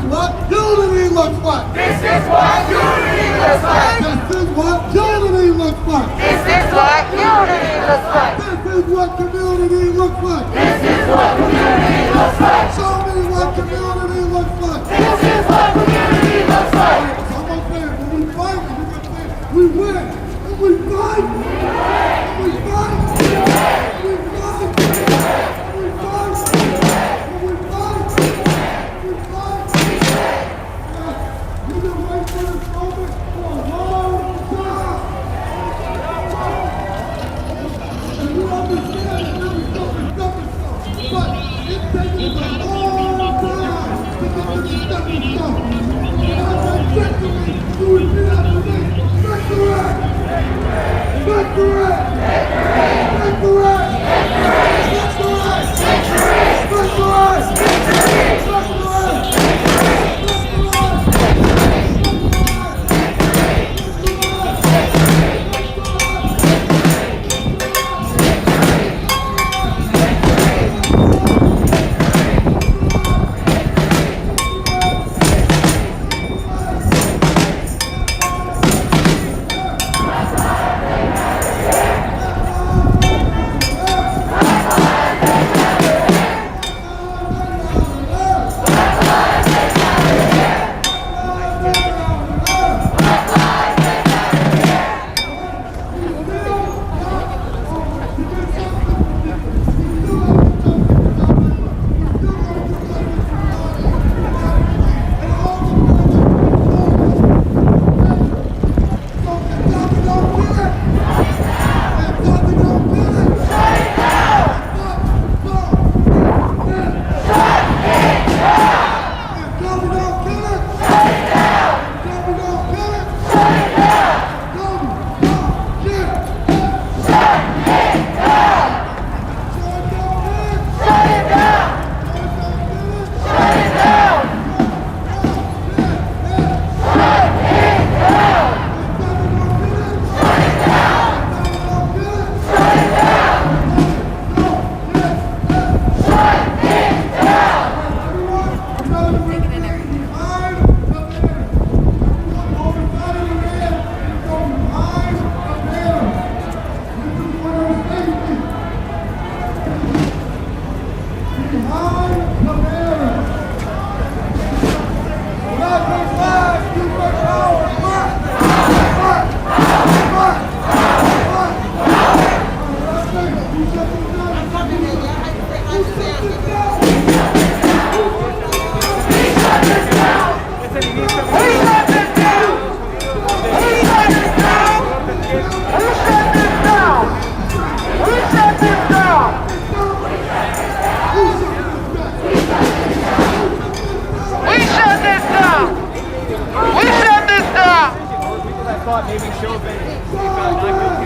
what unity looks like. This is what unity looks like. This is what unity looks like. This is what unity looks like. This is what community looks like. This is what community looks like. Show me what community looks like. This is what community looks like. It's almost there. When we fight, we win. When we fight, we fight. We fight. We fight. We fight. We fight. We fight. You've been waiting for this moment for a long time. And you understand that there is something, but it's taking us a long time to get to the stepping stone. And as I said to me, you repeat after me, victory! Victory! Victory! Maybe Chauvin, he found not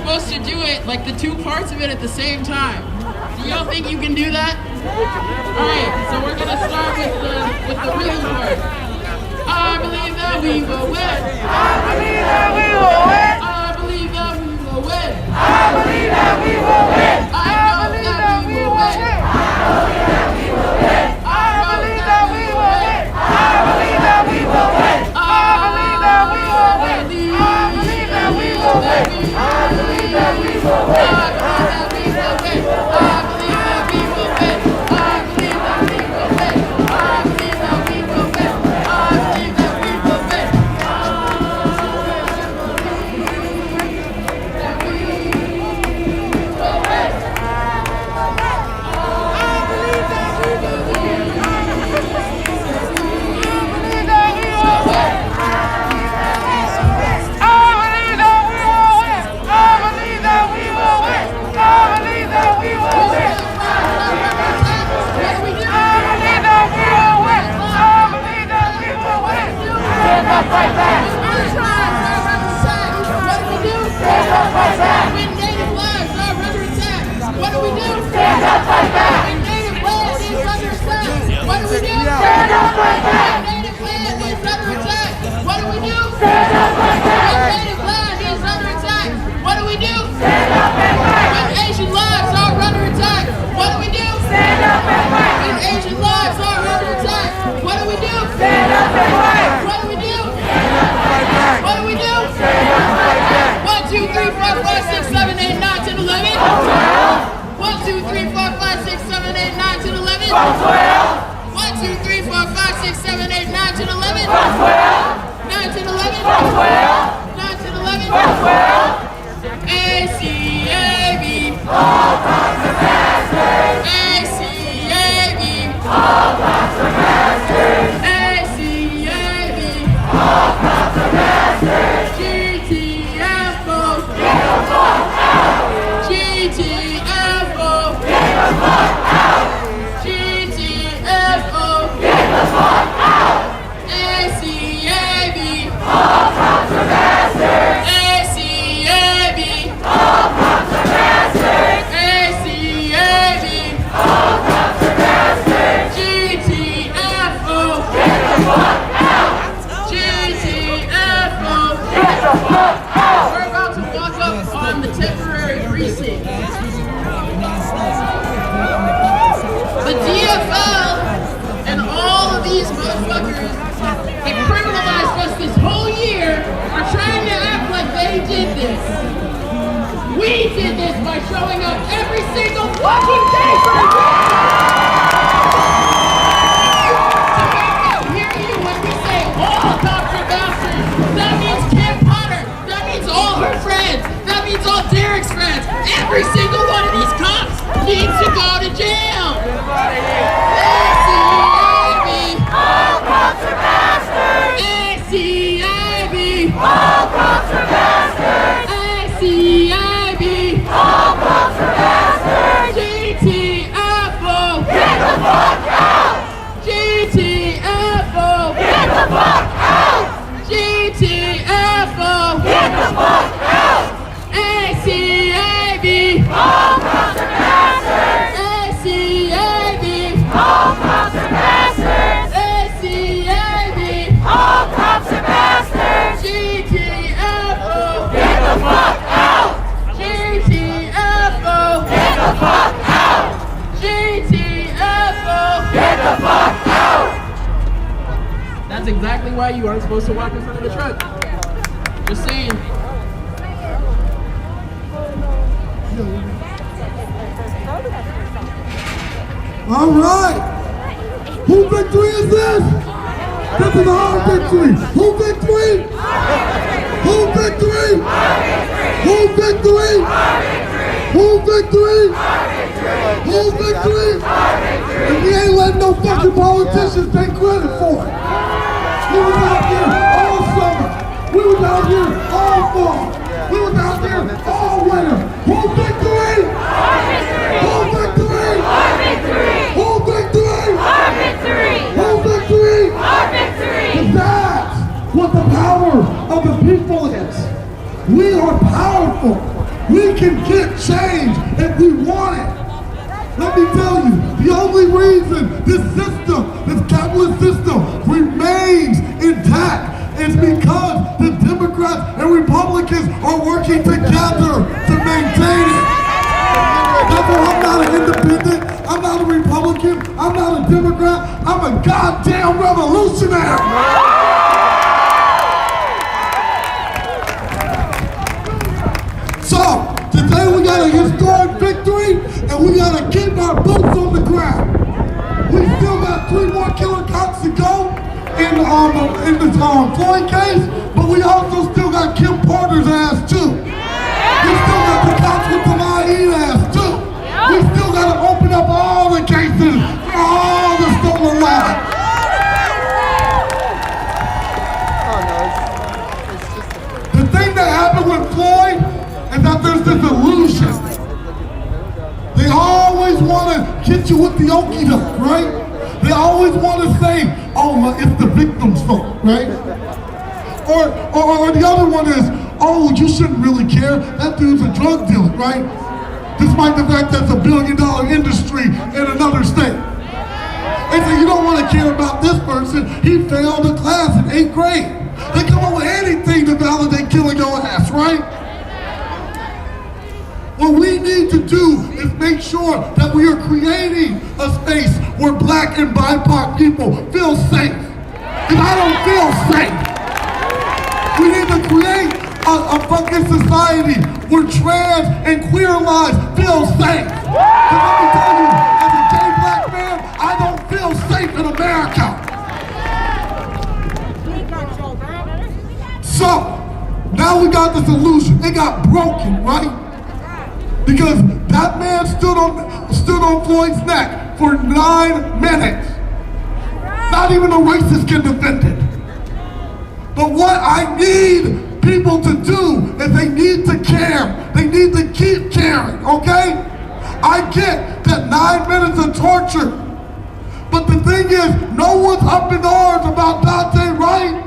supposed to do it, like the two parts of it at the same time. Do y'all think you can do that? Alright, so we're gonna start with the rhythm part. I believe that we will win. I believe that we will win. I believe that we will win. I believe that we will win. I know that we will win. I believe that we will win. I believe that we will win. I believe that we will win. I believe that we will win. I believe that we will win. I believe that we will win. I believe that we will win. I believe that we will win. I believe that we will win. I believe that we will win. Every single one of these cops needs to go to jail. All cops are bastards. All cops are bastards. All cops are bastards. GTFO. Get the fuck out. GTFO. Get the fuck out. GTFO. Get the fuck out. All cops are bastards. All cops are bastards. All cops are bastards. GTFO. Get the fuck out. GTFO. Get the fuck out. GTFO. Get the fuck out. That's exactly why you aren't supposed to walk in front of the truck. Just saying. All right. Who victory is this? This is our victory. Who victory? Who victory? Who victory? Who victory? Who victory? And we ain't letting no fucking politicians take credit for it. We was out there all summer. We was out here all fall. We was out there all winter. Who victory? Who victory? Our victory. Who victory? Our victory. Who victory? Our victory. And that's what the power of the people is. We are powerful. We can get change if we want it. Let me tell you, the only reason this system, this capitalist system, remains intact is because the Democrats and Republicans are working together to maintain it. Therefore, I'm not an independent, I'm not a Republican, I'm not a Democrat, I'm a goddamn revolutionary. So, today we got a historic victory, and we gotta keep our boots on the ground. We still got 3 more killer cops to go in this Floyd case, but we also still got Kim Porter's ass too. We still got the cops with the Laid ass too. We still gotta open up all the cases for all the stolen lives. The thing that happened with Floyd is that there's this illusion. They always want to hit you with the okie doke, right? They always want to say, oh, it's the victim's fault, right? Or the other one is, oh, you shouldn't really care. That dude's a drug dealer, right? Despite the fact that's $1 billion industry in another state. And so you don't want to care about this person. He failed a class in 8th grade. They come up with anything to validate killing your ass, right? What we need to do is make sure that we are creating a space where Black and BIPOC people feel safe. Because I don't feel safe. We need to create a fucking society where trans and queer lives feel safe. Because let me tell you, as a gay Black man, I don't feel safe in America. So, now we got this illusion. It got broken, right? Because that man stood on Floyd's neck for 9 minutes. Not even a racist can defend it. But what I need people to do is they need to care. They need to keep caring, okay? I get that 9 minutes of torture. But the thing is, no one's up in arms about Dante Wright.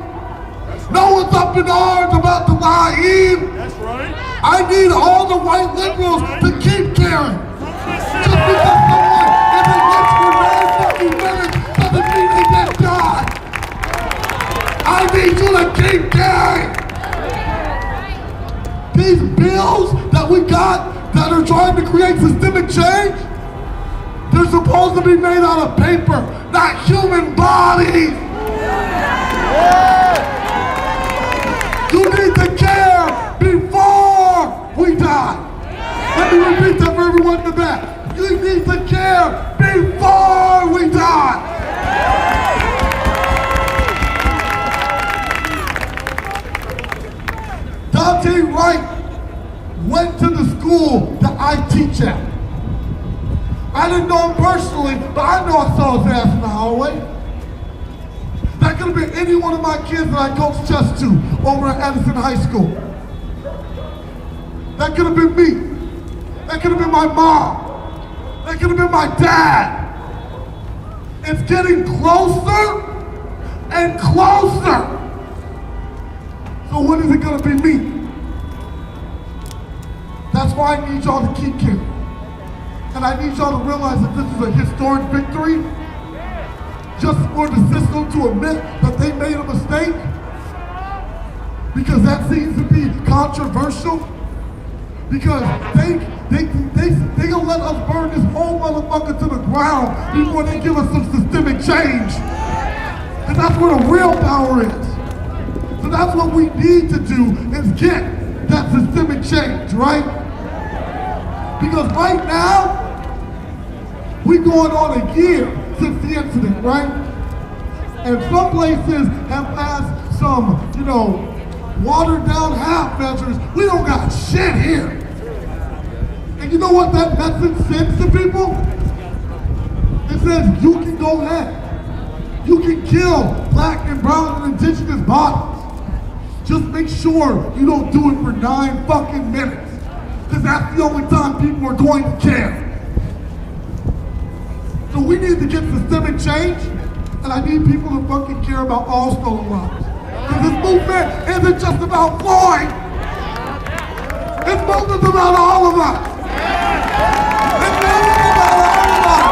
No one's up in arms about the Laid. That's right. I need all the white liberals to keep caring. Just because someone isn't lynched for 9 fucking minutes doesn't mean they didn't die. I need you to keep caring. These bills that we got that are trying to create systemic change, they're supposed to be made out of paper, not human bodies. You need to care before we die. Let me repeat that for everyone in the back. You need to care before we die. Dante Wright went to the school that I teach at. I didn't know him personally, but I know I saw his ass in the hallway. That could have been any one of my kids that I coached chess to over at Edison High School. That could have been me. That could have been my mom. That could have been my dad. It's getting closer and closer. So when is it gonna be me? That's why I need y'all to keep caring. And I need y'all to realize that this is a historic victory. Just for the system to admit that they made a mistake, because that seems to be controversial, because they gonna let us burn this whole motherfucker to the ground before they give us some systemic change. And that's where the real power is. So that's what we need to do, is get that systemic change, right? Because right now, we're going on a year since the incident, right? And some places have passed some, watered down half measures. We don't got shit here. And you know what that message sends to people? It says, you can go ahead. You can kill Black and brown and indigenous bodies. Just make sure you don't do it for 9 fucking minutes. Because that's the only time people are going to care. So we need to get systemic change, and I need people to fucking care about all stolen lives. Because this movement isn't just about Floyd. This movement's about all of us. This movement's about all of us.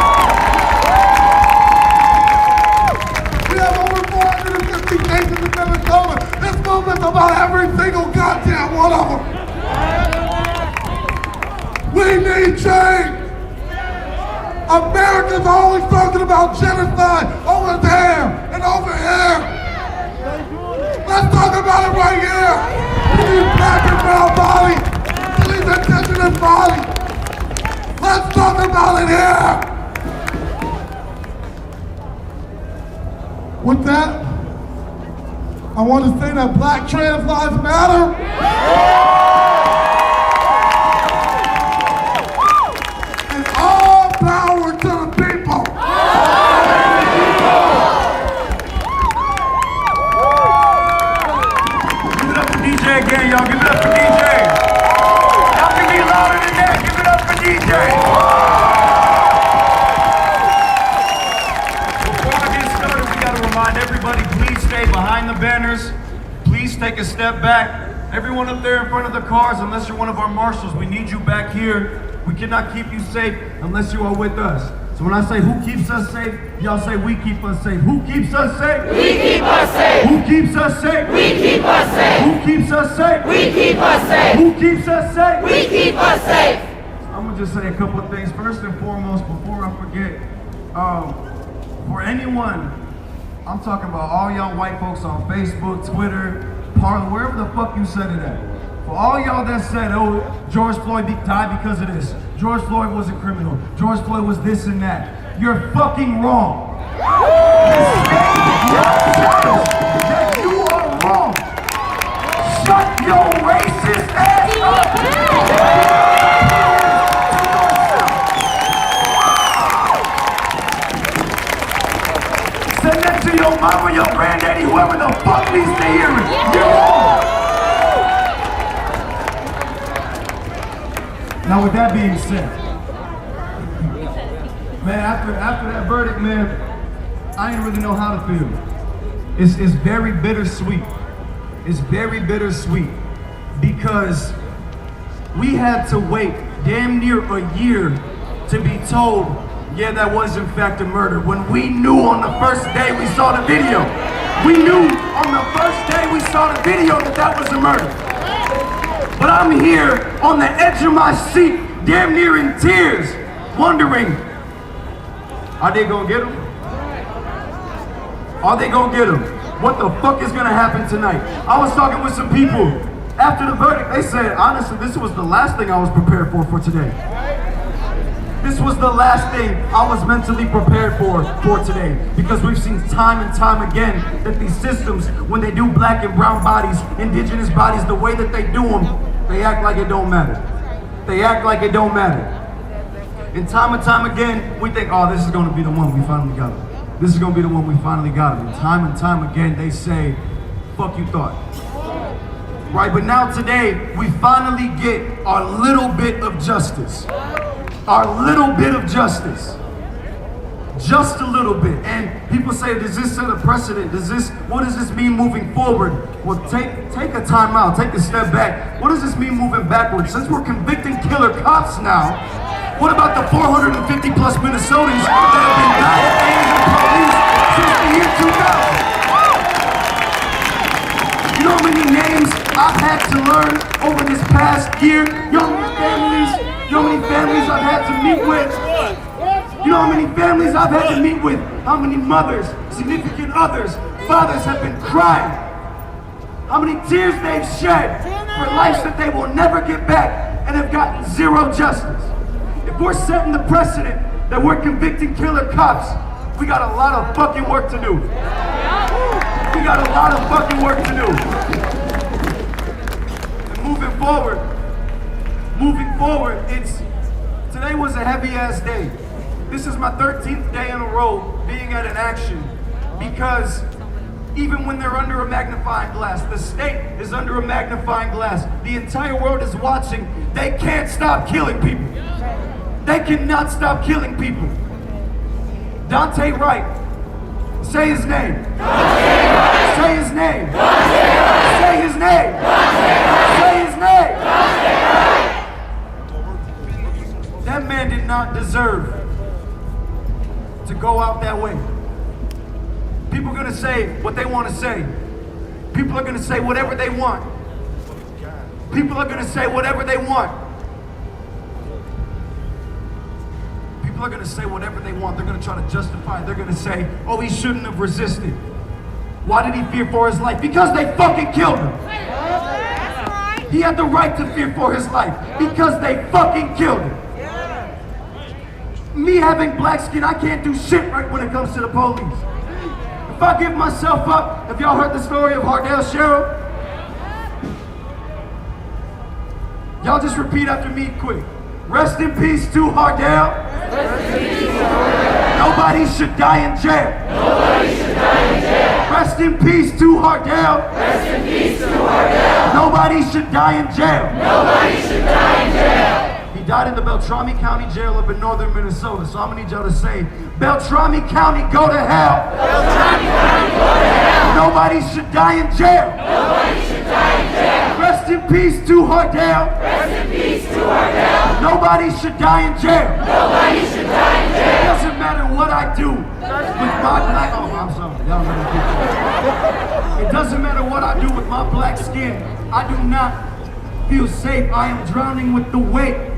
We have over 450 cases in Minnesota. This movement's about every single goddamn one of them. We need change. America's always talking about genocide over there and over here. Let's talk about it right here. To these black and brown bodies, to these indigenous bodies. Let's talk about it here. With that, I want to say that Black trans lives matter. And all power to the people. Give it up for DJ again, y'all. Give it up for DJ. Y'all can be louder than that. Give it up for DJ. Before I get started, we got to remind everybody, please stay behind the banners. Please take a step back. Everyone up there in front of the cars, unless you're one of our marshals, we need you back here. We cannot keep you safe unless you are with us. So when I say who keeps us safe, y'all say we keep us safe. Who keeps us safe? We keep us safe. Who keeps us safe? We keep us safe. Who keeps us safe? We keep us safe. Who keeps us safe? We keep us safe. I'm gonna just say a couple of things. First and foremost, before I forget, for anyone, I'm talking about all y'all white folks on Facebook, Twitter, Parler, wherever the fuck you said it at. For all y'all that said, oh, George Floyd died because of this. George Floyd was a criminal. George Floyd was this and that. You're fucking wrong. The state now says that you are wrong. Shut your racist ass up. Send that to your mama, your granddaddy, whoever the fuck needs to hear it. You're wrong. Now with that being said, man, after that verdict, man, I didn't really know how to feel. It's very bittersweet. It's very bittersweet because we had to wait damn near a year to be told, yeah, that was in fact a murder. When we knew on the first day we saw the video, we knew on the first day we saw the video that that was a murder. But I'm here on the edge of my seat, damn near in tears, wondering, are they gonna get him? Are they gonna get him? What the fuck is gonna happen tonight? I was talking with some people after the verdict. They said, honestly, this was the last thing I was prepared for today. This was the last thing I was mentally prepared for today. Because we've seen time and time again that these systems, when they do black and brown bodies, indigenous bodies, the way that they do them, they act like it don't matter. They act like it don't matter. And time and time again, we think, oh, this is gonna be the one we finally got him. This is gonna be the one we finally got him. And time again, they say, fuck you thought. Right, but now today, we finally get our little bit of justice. Our little bit of justice. Just a little bit. And people say, does this set a precedent? What does this mean moving forward? Well, take a time out, take a step back. What does this mean moving backwards? Since we're convicting killer cops now, what about the 450 plus Minnesotans that have been dying at the hands of police since the year 2000? You know how many names I've had to learn over this past year? You know how many families I've had to meet with? You know how many families I've had to meet with? How many mothers, significant others, fathers have been crying? How many tears they've shed for lives that they will never get back and have gotten zero justice? If we're setting the precedent that we're convicting killer cops, we got a lot of fucking work to do. We got a lot of fucking work to do. And moving forward, today was a heavy ass day. This is my 13th day in a row being at an action because even when they're under a magnifying glass, the state is under a magnifying glass, the entire world is watching, they can't stop killing people. They cannot stop killing people. Dante Wright, say his name. Say his name. Say his name. Say his name. That man did not deserve to go out that way. People are gonna say what they want to say. People are gonna say whatever they want. People are gonna say whatever they want. People are gonna say whatever they want. They're gonna try to justify it. They're gonna say, oh, he shouldn't have resisted. Why did he fear for his life? Because they fucking killed him. He had the right to fear for his life because they fucking killed him. Me having black skin, I can't do shit right when it comes to the police. If I give myself up, have y'all heard the story of Hardell Sherrill? Y'all just repeat after me quick. Rest in peace to Hardell. Nobody should die in jail. Rest in peace to Hardell. Nobody should die in jail. He died in the Beltrami County Jail up in northern Minnesota. So I'm gonna need y'all to say, Beltrami County, go to hell. Nobody should die in jail. Rest in peace to Hardell. Nobody should die in jail. It doesn't matter what I do with my black. Oh, I'm sorry. Y'all let me keep going. It doesn't matter what I do with my black skin. I do not feel safe. I am drowning with the weight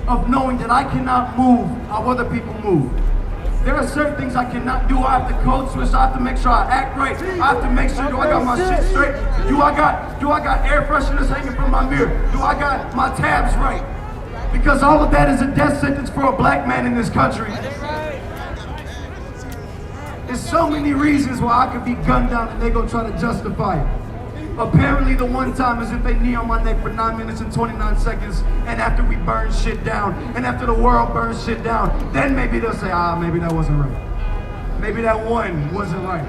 of knowing that I cannot move how other people move. There are certain things I cannot do. I have to code switch. I have to make sure I act right. I have to make sure, do I got my shit straight? Do I got air fresheners hanging from my mirror? Do I got my tabs right? Because all of that is a death sentence for a black man in this country. There's so many reasons why I could be gunned down and they're gonna try to justify it. Apparently the one time is if they knee on my neck for 9 minutes and 29 seconds and after we burn shit down and after the world burns shit down, then maybe they'll say, maybe that wasn't right. Maybe that one wasn't right.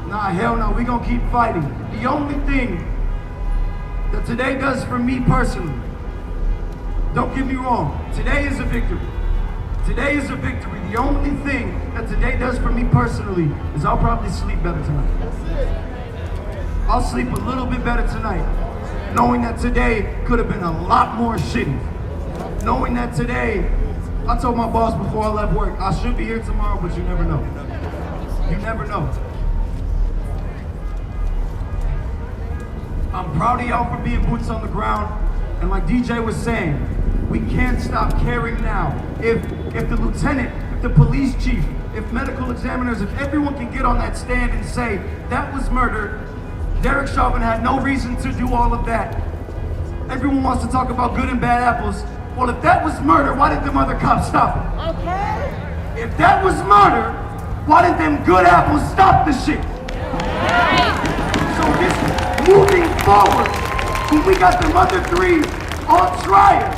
Nah, hell no, we gonna keep fighting. The only thing that today does for me personally, don't get me wrong, today is a victory. Today is a victory. The only thing that today does for me personally is I'll probably sleep better tonight. I'll sleep a little bit better tonight, knowing that today could have been a lot more shitty. Knowing that today, I told my boss before I left work, I should be here tomorrow, but you never know. You never know. I'm proud of y'all for being boots on the ground, and like DJ was saying, we can't stop caring now. If the lieutenant, if the police chief, if medical examiners, if everyone can get on that stand and say, that was murder, Derek Chauvin had no reason to do all of that. Everyone wants to talk about good and bad apples. Well, if that was murder, why did them other cops stop it? Okay. If that was murder, why did them good apples stop the shit? So this moving forward, when we got them other three on trial,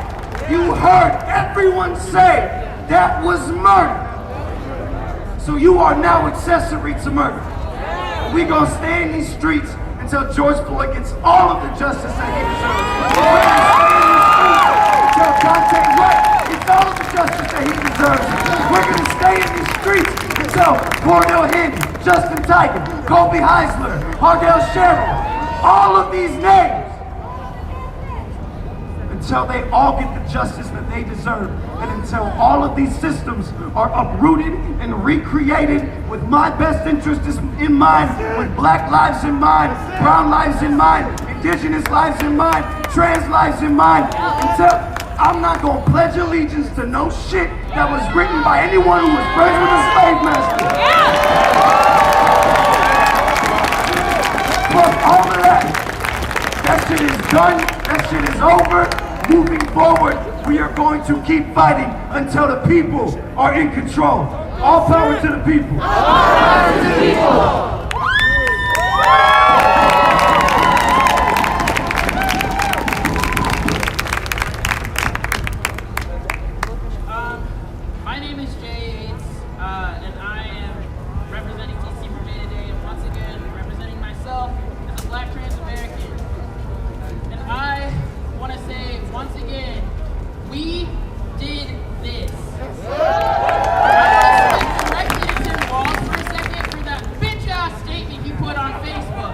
you heard everyone say that was murder. So you are now accessory to murder. We gonna stay in these streets until George Floyd gets all of the justice that he deserves. We're gonna stay in the streets until Dante White gets all of the justice that he deserves. We're gonna stay in these streets until Cornell Handy, Justin Tiger, Kobe Heisler, Hardell Sherrill, all of these names, until they all get the justice that they deserve, and until all of these systems are uprooted and recreated with my best interest in mind, with black lives in mind, brown lives in mind, indigenous lives in mind, trans lives in mind, until I'm not gonna pledge allegiance to no shit that was written by anyone who was friends with a slave master. Plus all of that shit is done, that shit is over. Moving forward, we are going to keep fighting until the people are in control. All power to the people. All power to the people. My name is Jay Yates, and I am representing TC for May today, and once again, representing myself as a black trans American. And I want to say once again, we did this. I want to speak directly to Tim Walz for a second for that bitch-ass statement you put on Facebook.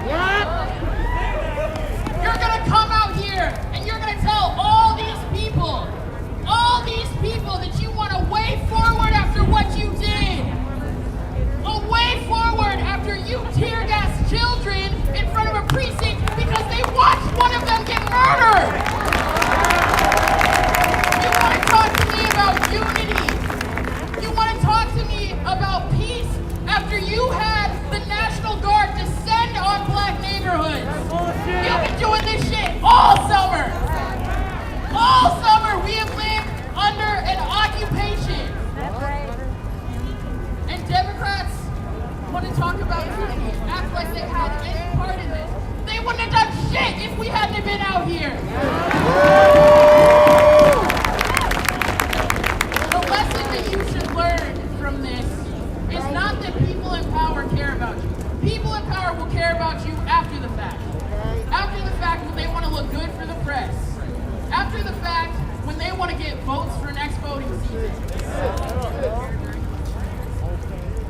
votes for next voting season.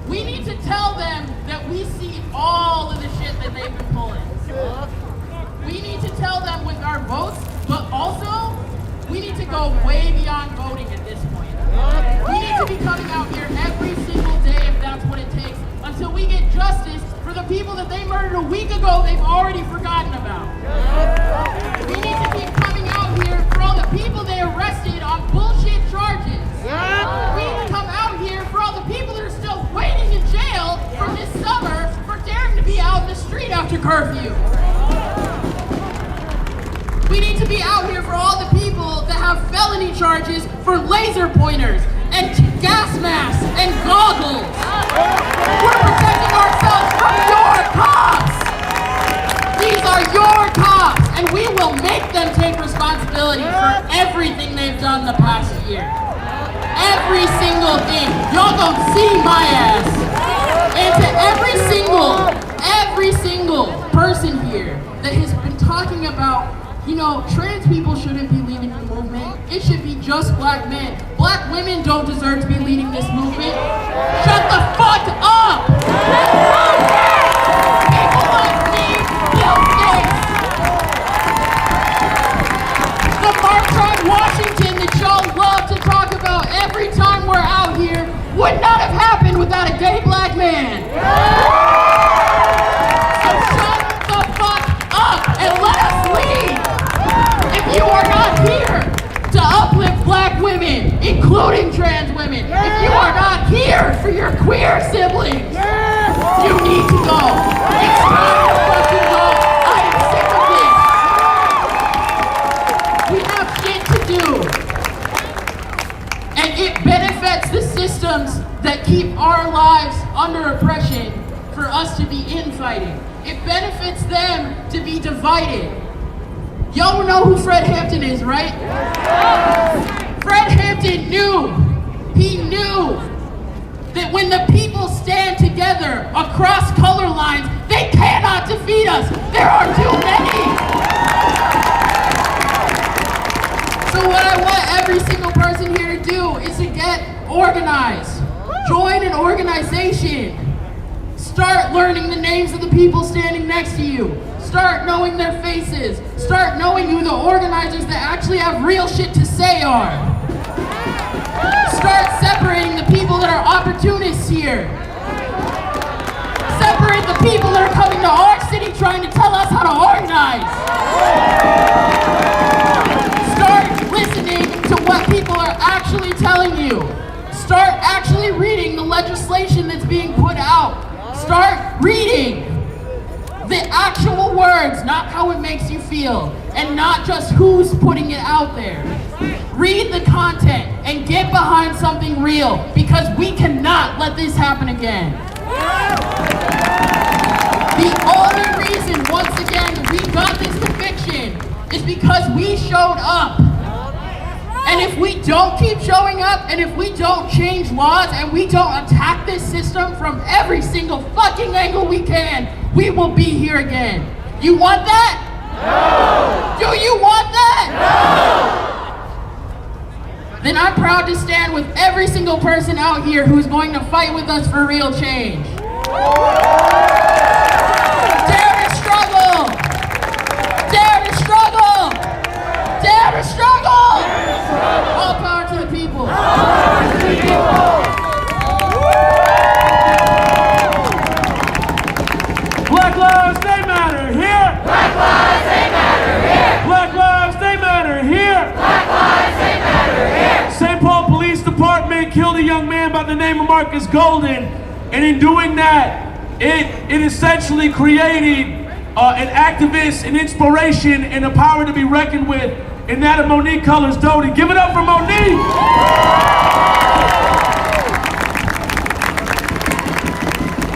We need to tell them that we see all of the shit that they've been pulling. We need to tell them with our votes, but also we need to go way beyond voting at this point. We need to be coming out here every single day if that's what it takes until we get justice for the people that they murdered a week ago they've already forgotten about. We need to keep coming out here for all the people they arrested on bullshit charges. We need to come out here for all the people that are still waiting in jail from this summer for daring to be out in the street after curfew. We need to be out here for all the people that have felony charges for laser pointers and gas masks and goggles. We're protecting ourselves from your cops. These are your cops, and we will make them take responsibility for everything they've done the past year. Every single thing. Y'all don't see my ass. And to every single person here that has been talking about, you know, trans people shouldn't be leading the movement. It should be just black men. Black women don't deserve to be leading this movement. Shut the fuck up! People like me built this. The March on Washington that y'all love to talk about every time we're out here would not have happened without a gay black man. So shut the fuck up and let us lead. If you are not here to uplift black women, including trans women, if you are not here for your queer siblings, you need to go. It's time to fucking go. I am sick of this. We have shit to do. And it benefits the systems that keep our lives under oppression for us to be infighting. It benefits them to be divided. Y'all know who Fred Hampton is, right? Fred Hampton knew. He knew that when the people stand together across color lines, they cannot defeat us. There are too many. So what I want every single person here to do is to get organized. Join an organization. Start learning the names of the people standing next to you. Start knowing their faces. Start knowing who the organizers that actually have real shit to say are. Start separating the people that are opportunists here. Separate the people that are coming to our city trying to tell us how to organize. Start listening to what people are actually telling you. Start actually reading the legislation that's being put out. Start reading the actual words, not how it makes you feel, and not just who's putting it out there. Read the content and get behind something real, because we cannot let this happen again. The only reason, once again, we got this conviction is because we showed up. And if we don't keep showing up, and if we don't change laws, and we don't attack this system from every single fucking angle we can, we will be here again. You want that? No! Do you want that? No! Then I'm proud to stand with every single person out here who's going to fight with us for real change. Dare to struggle! Dare to struggle! Dare to struggle! All power to the people! Black lives, they matter here! Black lives, they matter here! Black lives, they matter here! Black lives, they matter here! St. Paul Police Department killed a young man by the name of Marcus Golden, and in doing that, it essentially created an activist, an inspiration, and a power to be reckoned with, and that of Monique Colors Doty. Give it up for Monique!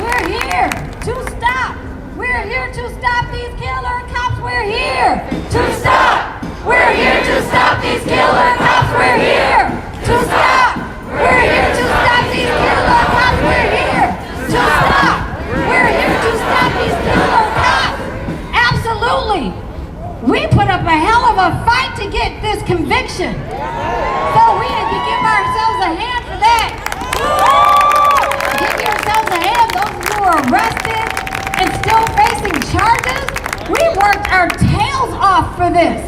We're here to stop. We're here to stop these killer cops. We're here to stop. We're here to stop these killer cops. We're here to stop. We're here to stop these killer cops. We're here to stop. We're here to stop these killer cops. Absolutely. We put up a hell of a fight to get this conviction. So we worked our tails off for this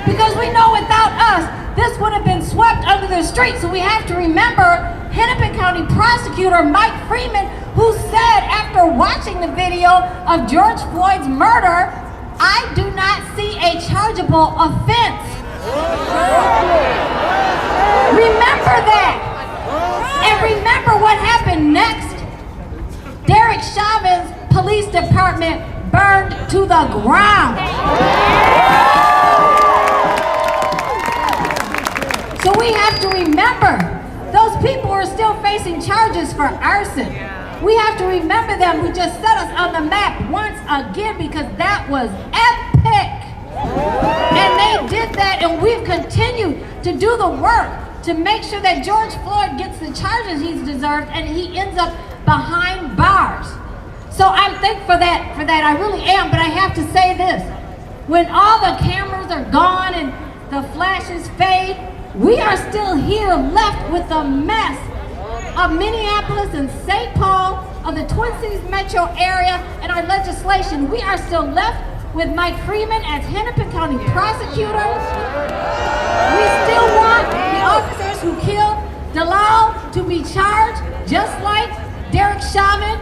because we know without us, this would have been swept under the street. So we have to remember Hennepin County Prosecutor Mike Freeman, who said after watching the video of George Floyd's murder, I do not see a chargeable offense. Remember that. And remember what happened next. Derek Chauvin's police department burned to the ground. So we have to remember, those people are still facing charges for arson. We have to remember them who just set us on the map once again because that was epic. And they did that, and we've continued to do the work to make sure that George Floyd gets the charges he's deserved and he ends up behind bars. So I'm thankful for that, I really am, but I have to say this. When all the cameras are gone and the flashes fade, we are still here left with the mess of Minneapolis and St. Paul, of the Twin Cities metro area, and our legislation. We are still left with Mike Freeman as Hennepin County prosecutor. We still want the officers who killed Dalal to be charged, just like Derek Chauvin.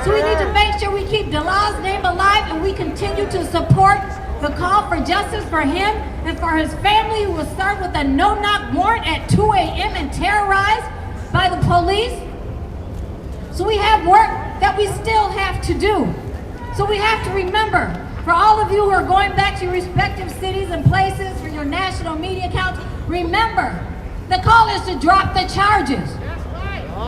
So we need to make sure we keep Dalal's name alive and we continue to support the call for justice for him and for his family who was served with a no-knock warrant at 2 a.m. and terrorized by the police. So we have work that we still have to do. So we have to remember, for all of you who are going back to your respective cities and places for your national media accounts, remember, the call is to drop the charges.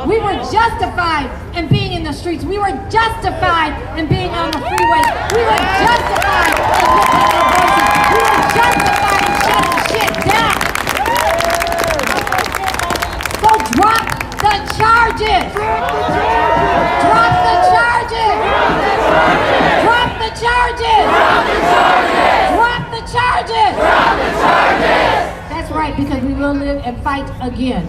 We were justified in being in the streets. We were justified in being on the freeways. We were justified in lifting our voices. We were justified in shutting shit down. So drop the charges. Drop the charges. Drop the charges. Drop the charges. That's right, because we will live and fight again.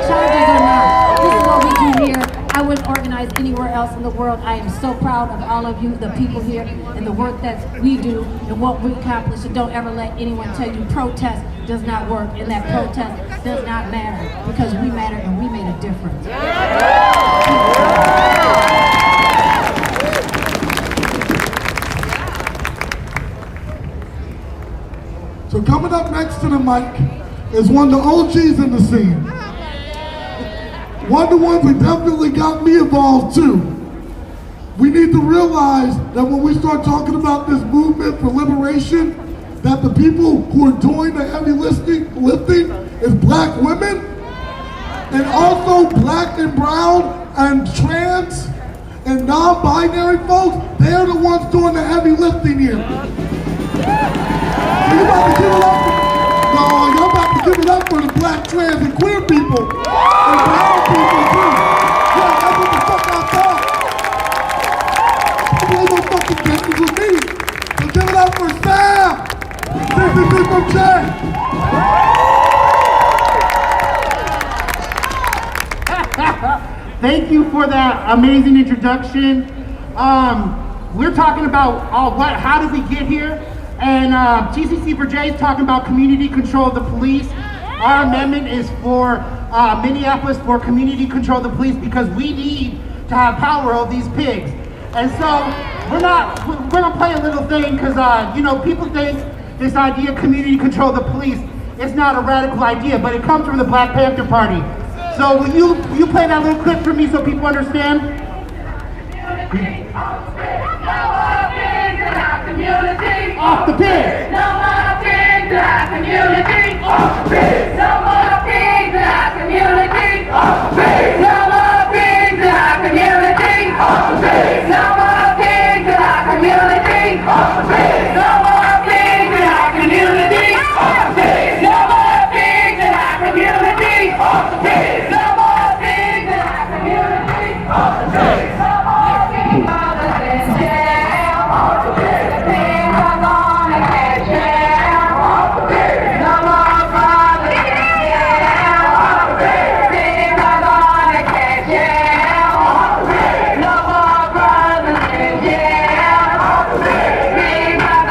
Charges or not, this is what we do here. I wouldn't organize anywhere else in the world. I am so proud of all of you, the people here, and the work that we do and what we accomplish. And don't ever let anyone tell you protest does not work and that protest does not matter, because we matter and we made a difference. So coming up next to the mic is one of the OGs in the scene. One of the ones that definitely got me involved too. We need to realize that when we start talking about this movement for liberation, that the people who are doing the heavy lifting is black women, and also black and brown and trans and non-binary folks. They're the ones doing the heavy lifting here. So you about to give it up? No, y'all about to give it up for the black, trans, and queer people. And brown people too. Yeah, that's what the fuck I thought. People ain't no fucking business with me. So give it up for Sam. 66 from Jay. Thank you for that amazing introduction. We're talking about how did we get here? And TCC for Jay is talking about community control of the police. Our amendment is for Minneapolis for community control of the police, because we need to have power over these pigs. And so we're gonna play a little thing, because people think this idea of community control of the police is not a radical idea, but it comes from the Black Panther Party. So will you play that little clip for me so people understand? Off the pigs! No more pigs in our community! Off the pigs! No more pigs in our community! Off the pigs! No more pigs in our community! Off the pigs! No more pigs in our community! Off the pigs! No more pigs in our community! Off the pigs! No more pigs in our community! Off the pigs! No more pigs in our community! Off the pigs! No more pigs in jail! Off the pigs! Free my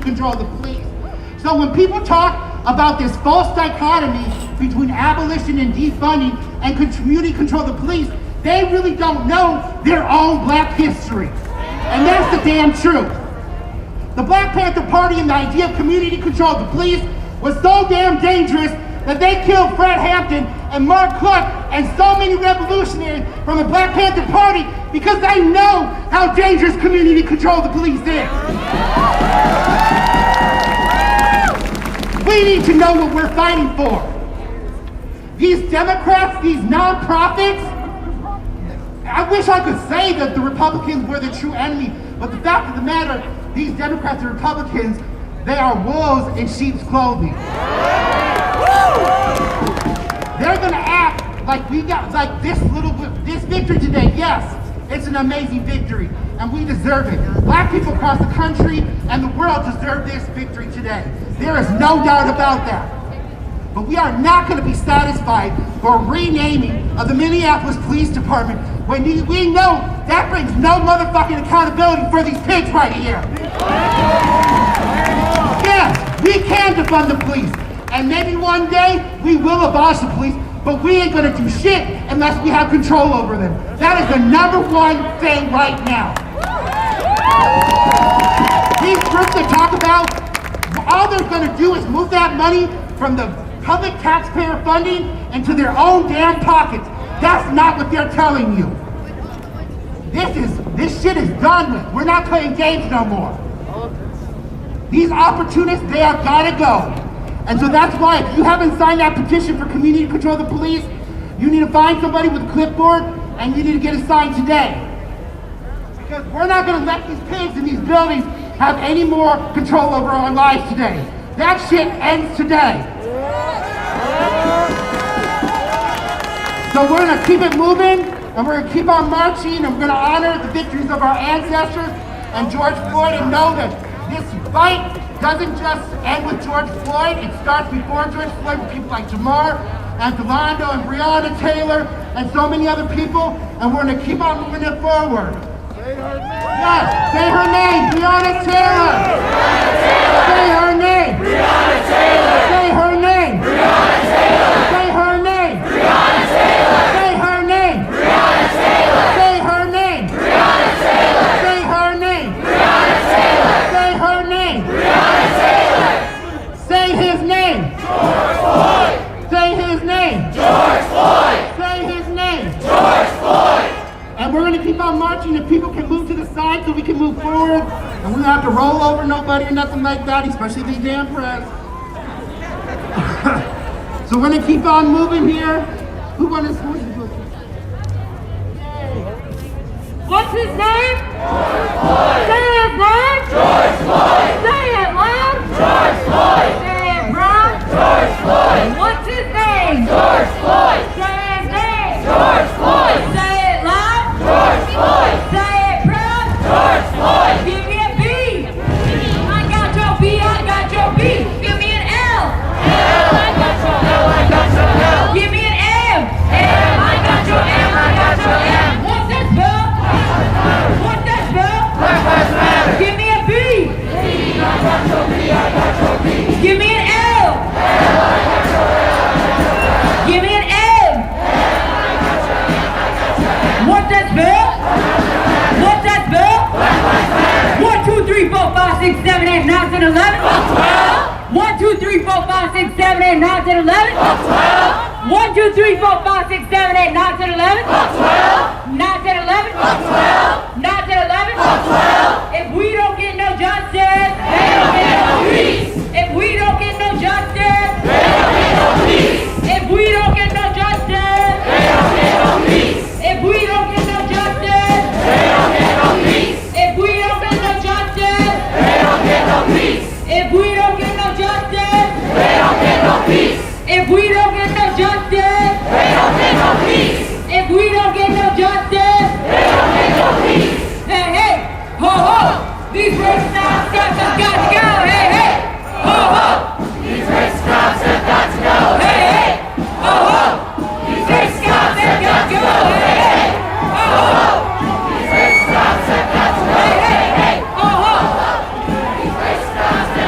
control of the police. So when people talk about this false dichotomy between abolition and defunding and community control of the police, they really don't know their own black history. And that's the damn truth. The Black Panther Party and the idea of community control of the police was so damn dangerous that they killed Fred Hampton and Mark Clark and so many revolutionaries from the Black Panther Party because they know how dangerous community control of the police is. We need to know what we're fighting for. These Democrats, these nonprofits, I wish I could say that the Republicans were the true enemy, but the fact of the matter, these Democrats and Republicans, they are wolves in sheep's clothing. They're gonna act like we got like this victory today. Yes, it's an amazing victory, and we deserve it. Black people across the country and the world deserve this victory today. There is no doubt about that. But we are not going to be satisfied for renaming of the Minneapolis Police Department when we know that brings no motherfucking accountability for these pigs right here. Yes, we can defund the police, and maybe one day we will abolish the police, but we ain't going to do shit unless we have control over them. That is the number one thing right now. These groups that talk about, all they're going to do is move that money from the public taxpayer funding into their own damn pockets. That's not what they're telling you. This shit is done with. We're not playing games no more. These opportunists, they have gotta go. And so that's why if you haven't signed that petition for community control of the police, you need to find somebody with a clipboard and you need to get it signed today. Because we're not gonna let these pigs in these buildings have any more control over our lives today. That shit ends today. So we're gonna keep it moving, and we're gonna keep on marching, and we're gonna honor the victories of our ancestors and George Floyd, and know that this fight doesn't just end with George Floyd. It starts before George Floyd with people like Jamar and Delando and Breonna Taylor and so many other people, and we're gonna keep on moving it forward. Yes, say her name, Breonna Taylor. Say her name. Breonna Taylor. Say her name. Breonna Taylor. Say her name. Breonna Taylor. Say her name. Breonna Taylor. Say her name. Breonna Taylor. Say her name. Breonna Taylor. Say her name. Breonna Taylor. Say his name. George Floyd. Say his name. George Floyd. Say his name. George Floyd. And we're going to keep on marching. If people can move to the side so we can move forward. And we don't have to roll over nobody or nothing like that, especially these damn press. So we're going to keep on moving here. Who wants to do it? What's his name? George Floyd. Say his name. George Floyd. Say it loud. George Floyd. Say it proud. George Floyd. What's his name? George Floyd. Say his name. George Floyd. Say it loud. George Floyd. Say it proud. George Floyd. Give me a B. I got your B. I got your B. Give me an L. I got your L. I got your L. Give me an M. I got your M. I got your M. What's that spell? What's that spell? Black Lives Matter. Give me a B. I got your B. I got your B. Give me an L. Give me an M. What's that spell? What's that spell? 1, 2, 3, 4, 5, 6, 7, 8, 9, 10, 11. 1, 2, 3, 4, 5, 6, 7, 8, 9, 10, 11. 1, 2, 3, 4, 5, 6, 7, 8, 9, 10, 11. 9, 10, 11. 9, 10, 11. If we don't get no justice, They don't get no peace. if we don't get no justice, They don't get no peace. if we don't get no justice, They don't get no peace. if we don't get no justice, They don't get no peace. if we don't get no justice, They don't get no peace. if we don't get no justice, They don't get no peace. if we don't get no justice, They don't get no peace. if we don't get no justice, They don't get no peace. hey, hey, ho, ho, these racist cops have got to go, hey, hey, ho, ho, These racist cops have got to go. hey, hey, ho, ho, these racist cops have got to go, hey, hey, ho, ho, These racist cops have got to go. hey, hey, ho, ho. These racist cops have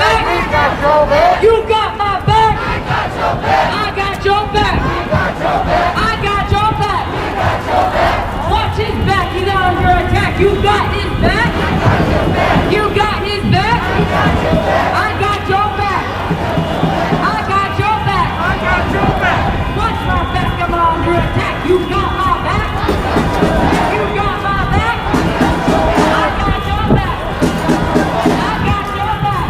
back. You got my back. I got your back. I got your back. Watch his back. He's under attack. You got his back. You got his back. I got your back. I got your back. I got your back. Watch my back. I'm under attack. You got my back. You got my back. I got your back. I got your back.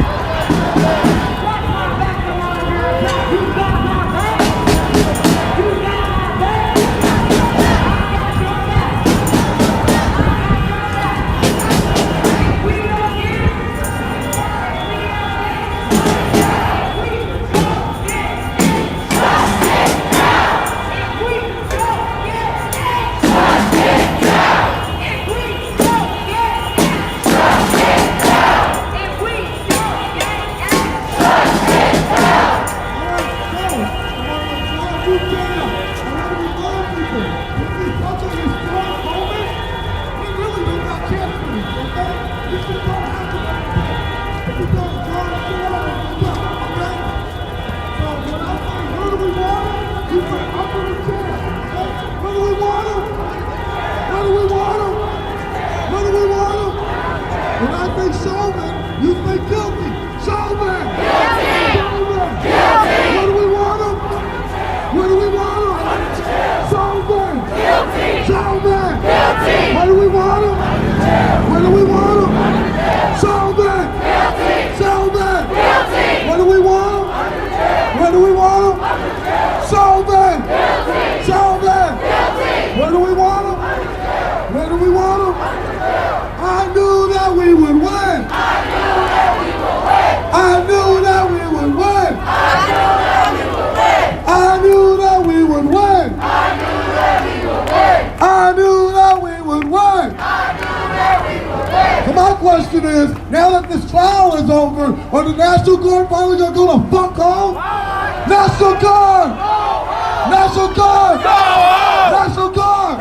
Watch my back. I'm under attack. You got my back. You got my back. I got your back. We don't get When I think Chauvin, you think guilty. Chauvin! Guilty! What do we want him? What do we want him? Chauvin! Guilty! Chauvin! Guilty! What do we want him? What do we want him? Chauvin! Guilty! Chauvin! Guilty! What do we want him? What do we want him? Chauvin! Guilty! Chauvin! Guilty! What do we want him? Where do we want him? I knew that we would win. I knew that we would win. I knew that we would win. I knew that we would win. I knew that we would win. I knew that we would win. I knew that we would win. I knew that we would win. So my question is, now that this trial is over, are the National Guard finally gonna go to fuck home? National Guard! National Guard! National Guard!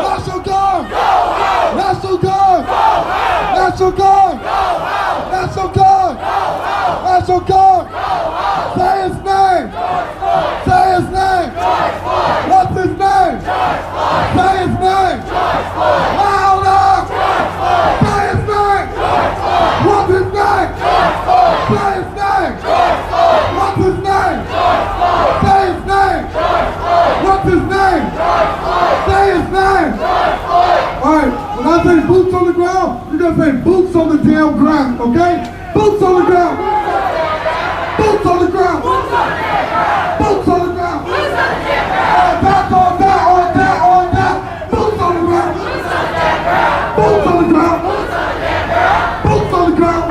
National Guard! National Guard! National Guard! National Guard! National Guard! Say his name! Say his name! What's his name? Say his name! Louder! Say his name! What's his name? Say his name! What's his name? Say his name! What's his name? Say his name! Alright, when I say boots on the ground, you're gonna say boots on the damn ground, okay? Boots on the ground! Boots on the ground! Boots on the ground! On that, on that, on that, on that! Boots on the ground! Boots on the ground! Boots on the ground!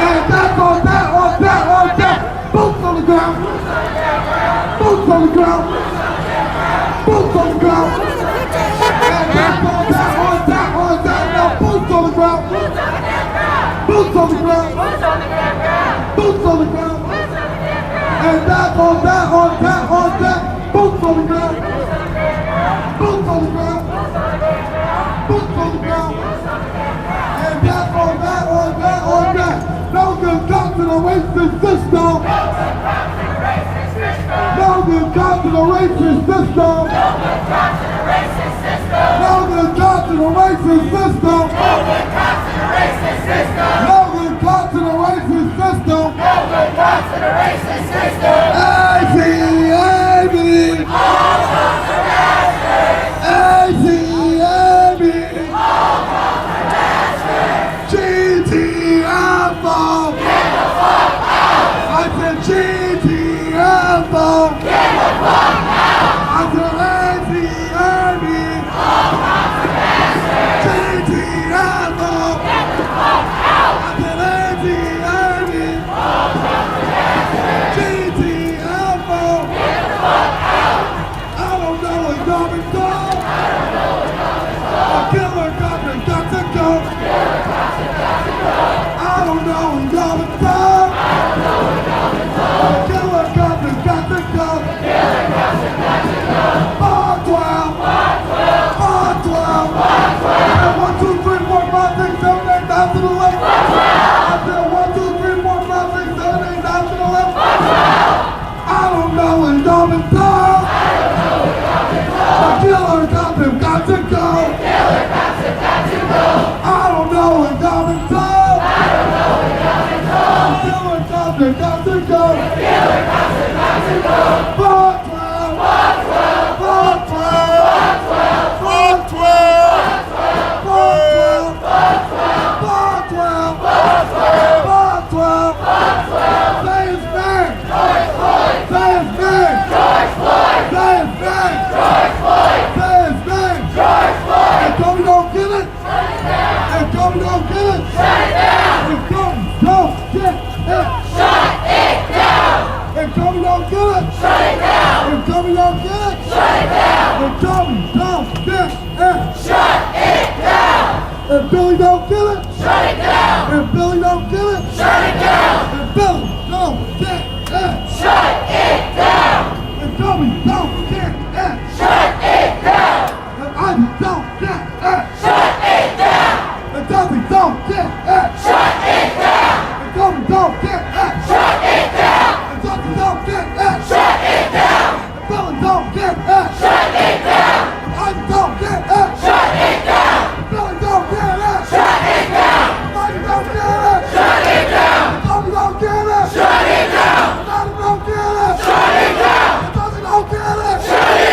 And that's on that, on that, on that! Boots on the ground! Boots on the ground! Boots on the ground! And that's on that, on that, on that! Now boots on the ground! Boots on the ground! Boots on the ground! And that's on that, on that, on that! Boots on the ground! Boots on the ground! Boots on the ground! And that's on that, on that, on that! No good cops in a racist system! No good cops in a racist system! No good cops in a racist system! No good cops in a racist system! ACAB! ACAB! GTFO! I said GTFO! I said ACAB! GTFO! If Billy don't kill it, shut it down. If Billy don't kill it, shut it down. If Billy don't get it, shut it down. If Toby don't get it, shut it down. If Ivy don't get it, shut it down. If Toby don't get it, shut it down. If Toby don't get it, shut it down. If Toby don't get it, shut it down. If Billy don't get it, shut it down. If Ivy don't get it, shut it down. If Billy don't get it, shut it down. If Ivy don't get it, shut it down. If Toby don't get it, shut it down. If Ivy don't get it, shut it down. If Toby don't get it, shut it down. If we don't get it, shut it down. If we don't get it, shut it down. If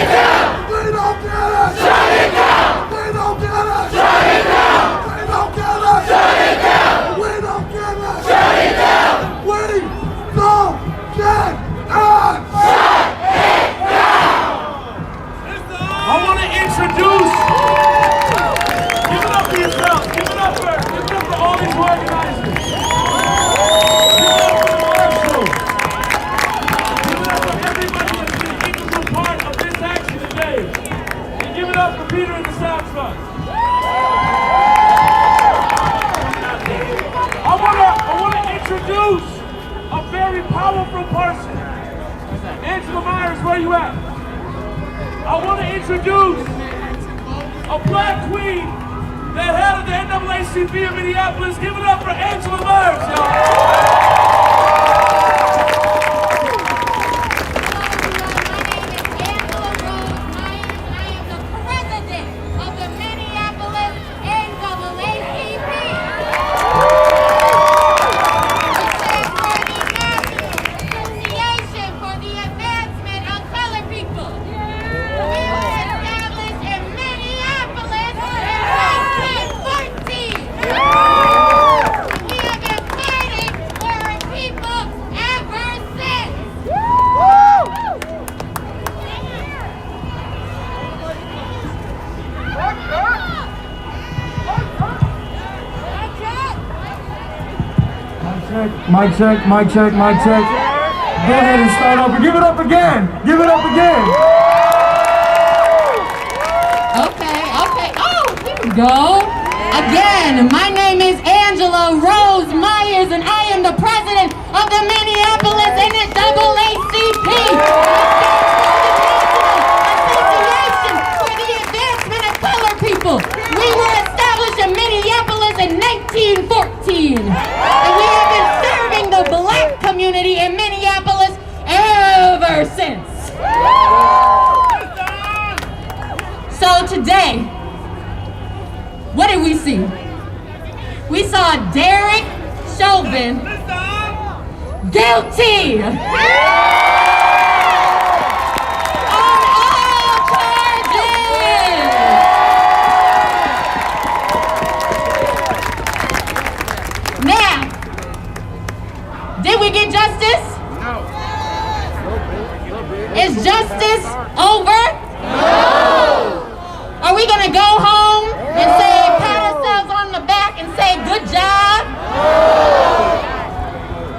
we don't get it, shut it down. If we don't get it, shut it down. If we don't get it, shut it down. I want to introduce. Give it up for yourself. Give it up for all these organizers. Give it up for the Marshall. Give it up for everybody that's been an integral part of this action today. And give it up for Peter and the Sound Truck. I want to introduce a very powerful person. Angela Myers, where you at? I want to introduce a black queen, the head of the NAACP in Minneapolis. Give it up for Angela Myers, y'all. Mic check, mic check, mic check. Go ahead and start over. Give it up again. Give it up again. Okay. Oh, here we go. Again, my name is Angela Rose Myers, and I am the president of the Minneapolis NAACP. Association for the Advancement of Colored People. We were established in Minneapolis in 1914, and we have been serving the black community in Minneapolis ever since. So today, what did we see? We saw Derek Chauvin guilty on all charges. Now, did we get justice? No. Is justice over? No. Are we gonna go home and say, pat ourselves on the back and say, good job? No.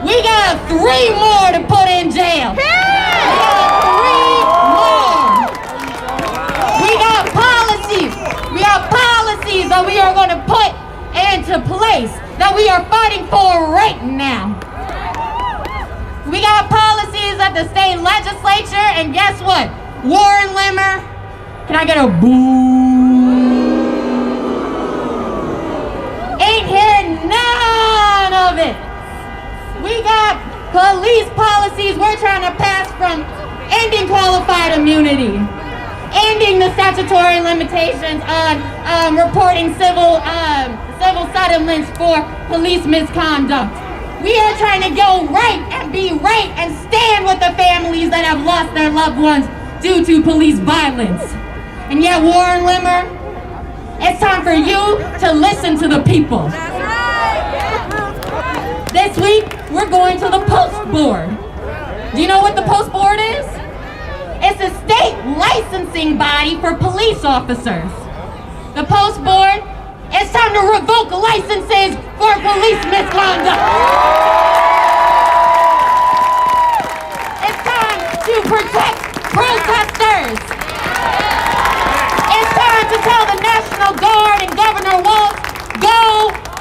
We got 3 more to put in jail. We got 3 more. We got policies. We have policies that we are gonna put into place that we are fighting for right now. We got policies at the state legislature, and guess what? Warren Limmer, can I get a boo? Ain't heard none of it. We got police policies we're trying to pass, from ending qualified immunity, ending the statutory limitations on reporting civil settlements for police misconduct. We are trying to go right lost their loved ones due to police violence. And yet, Warren Limmer, it's time for you to listen to the people. This week, we're going to the Post Board. Do you know what the Post Board is? It's a state licensing body for police officers. The Post Board, it's time to revoke licenses for police misconduct. It's time to protect protesters. It's time to tell the National Guard and Governor Walz, go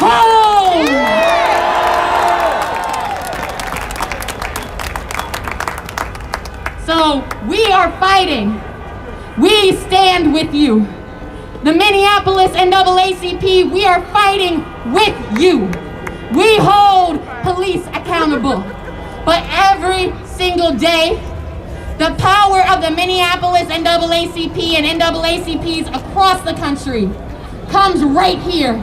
home. So we are fighting. We stand with you. The Minneapolis NAACP, we are fighting with you. We hold police accountable. But every single day, the power of the Minneapolis NAACP and NAACPs across the country comes right here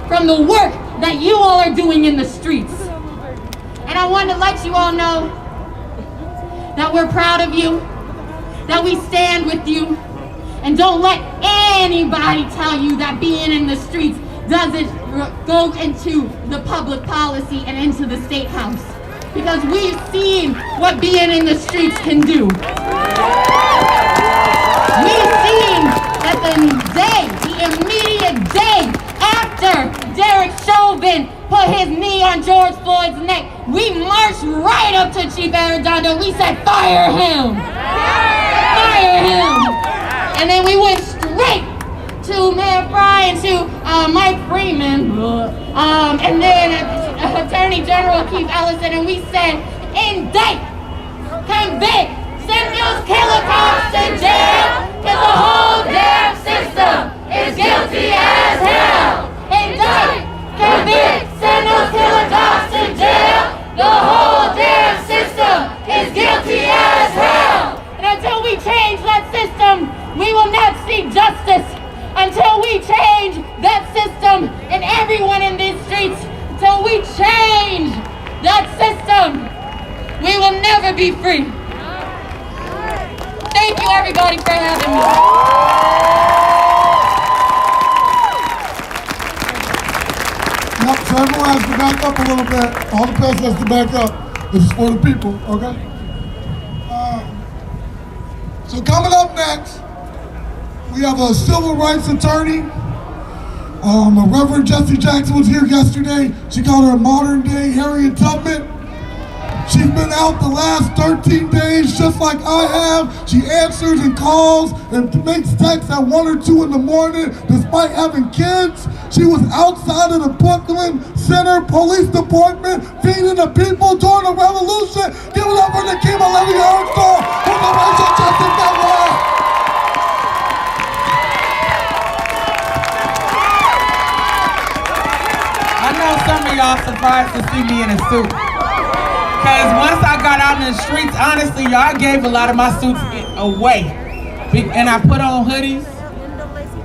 from the work that you all are doing in the streets. And I want to let you all know that we're proud of you, that we stand with you, and don't let anybody tell you that being in the streets doesn't go into the public policy and into the State House. Because we've seen what being in the streets can do. We've seen that the immediate day after Derek Chauvin put his knee on George Floyd's neck, we marched right up to Chief Arredondo. We said, fire him! Fire him! And then we went straight to Mayor Fry and to Mike Freeman, and then Attorney General Keith Ellison, and we said, indict, convict, send those killer cops to jail, cause the whole damn system is guilty as hell. Indict, convict, send those killer cops to jail, the whole damn system is guilty as hell. And until we change that system, we will not seek justice. Until we change that system and everyone in these streets, until we change that system, we will never be free. Thank you everybody for having me. Yep, so everyone has to back up a little bit. All the press has to back up. This is for the people, okay? So coming up next, we have a civil rights attorney. Reverend Jessie Jackson was here yesterday. She called her a modern day Harriet Tubman. She's been out the last 13 days just like I have. She answers and calls and makes texts at 1 or 2 in the morning despite having kids. She was outside of the Brooklyn Center Police Department feeding the people during the revolution. Give it up for Nikema Levy Armstrong from the Racial Justice Network. I know some of y'all surprised to see me in a suit. Because once I got out in the streets, honestly, y'all, I gave a lot of my suits away. And I put on hoodies,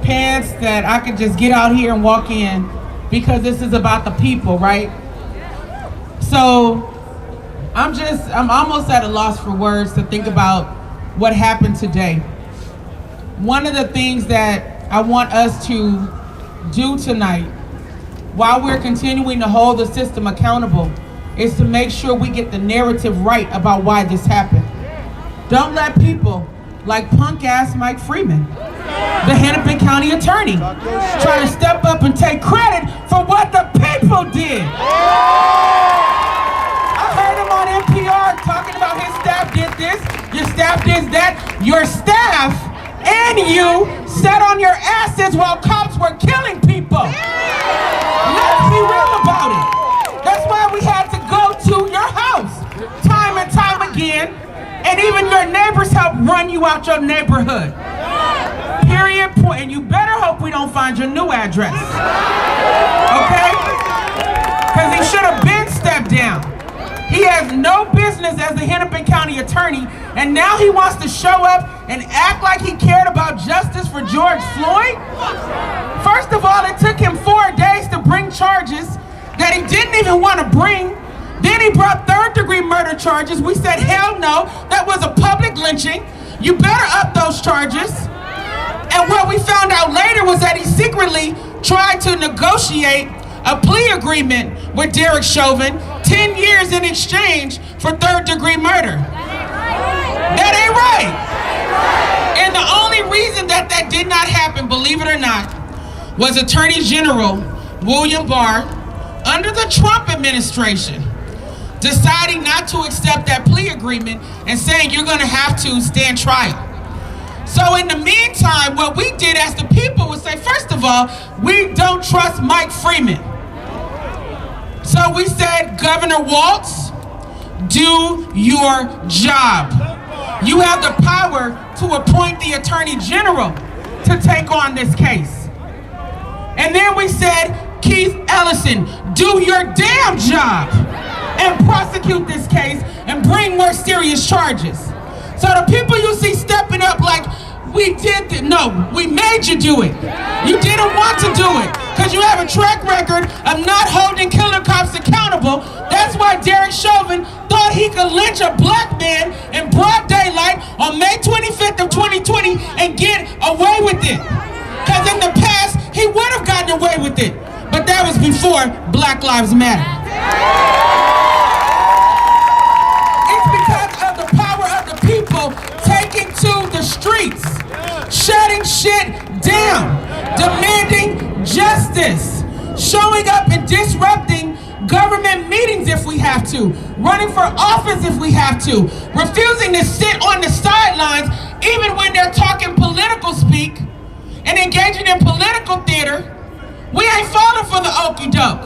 pants that I could just get out here and walk in because this is about the people, right? So I'm almost at a loss for words to think about what happened today. One of the things that I want us to do tonight, while we're continuing to hold the system accountable, is to make sure we get the narrative right about why this happened. Don't let people like punk-ass Mike Freeman, the Hennepin County attorney, try to step up and take credit for what the people did. I heard him on NPR talking about his staff did this, your staff did that. Your staff and you sat on your asses while cops were killing people. Let's be real about it. That's why we had to go to your house time and time again, and even your neighbors helped run you out your neighborhood. Period, point. And you better hope we don't find your new address. Okay? Because he should have been stepped down. He has no business as the Hennepin County attorney, and now he wants to show up and act like he cared about justice for George Floyd? First of all, it took him 4 days to bring charges that he didn't even want to bring. Then he brought third-degree murder charges. We said, hell no, that was a public lynching. You better up those charges. And what we found out later was that he secretly tried to negotiate a plea agreement with Derek Chauvin, 10 years in exchange for third-degree murder. That ain't right. And the only reason that that did not happen, believe it or not, was Attorney General William Barr, under the Trump administration, deciding not to accept that plea agreement and saying you're going to have to stand trial. So in the meantime, what we did as the people was say, first of all, we don't trust Mike Freeman. So we said, Governor Walz, do your job. You have the power to appoint the Attorney General to take on this case. And then we said, Keith Ellison, do your damn job and prosecute this case and bring more serious charges. So the people you see stepping up like, we did it. No, we made you do it. You didn't want to do it because you have a track record of not holding killer cops accountable. That's why Derek Chauvin thought he could lynch a black man in broad daylight on May 25th of 2020 and get away with it. Because in the past, he would have gotten away with it. But that was before Black Lives Matter. It's because of the power of the people taking to the streets, shutting shit down, demanding justice, showing up and disrupting government meetings if we have to, running for office if we have to, refusing to sit on the sidelines even when they're talking political speak and engaging in political theater. We ain't falling for the okie doke.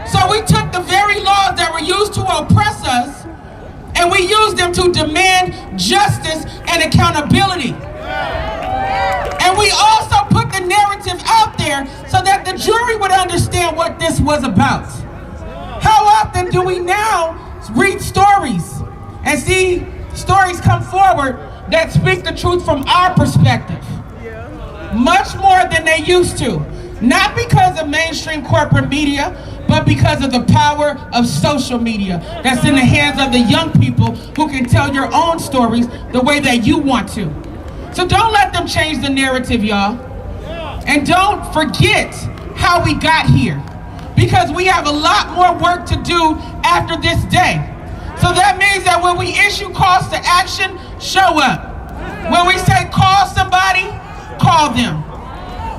So we took the very laws that were used to oppress us and we used them to demand justice and accountability. And we also put the narrative out there so that the jury would understand what this was about. How often do we now read stories and see stories come forward that speak the truth from our perspective? Much more than they used to. Not because of mainstream corporate media, but because of the power of social media that's in the hands of the young people who can tell your own stories the way that you want to. So don't let them change the narrative, y'all. And don't forget how we got here, because we have a lot more work to do after this day. So that means that when we issue calls to action, show up. When we say call somebody, call them.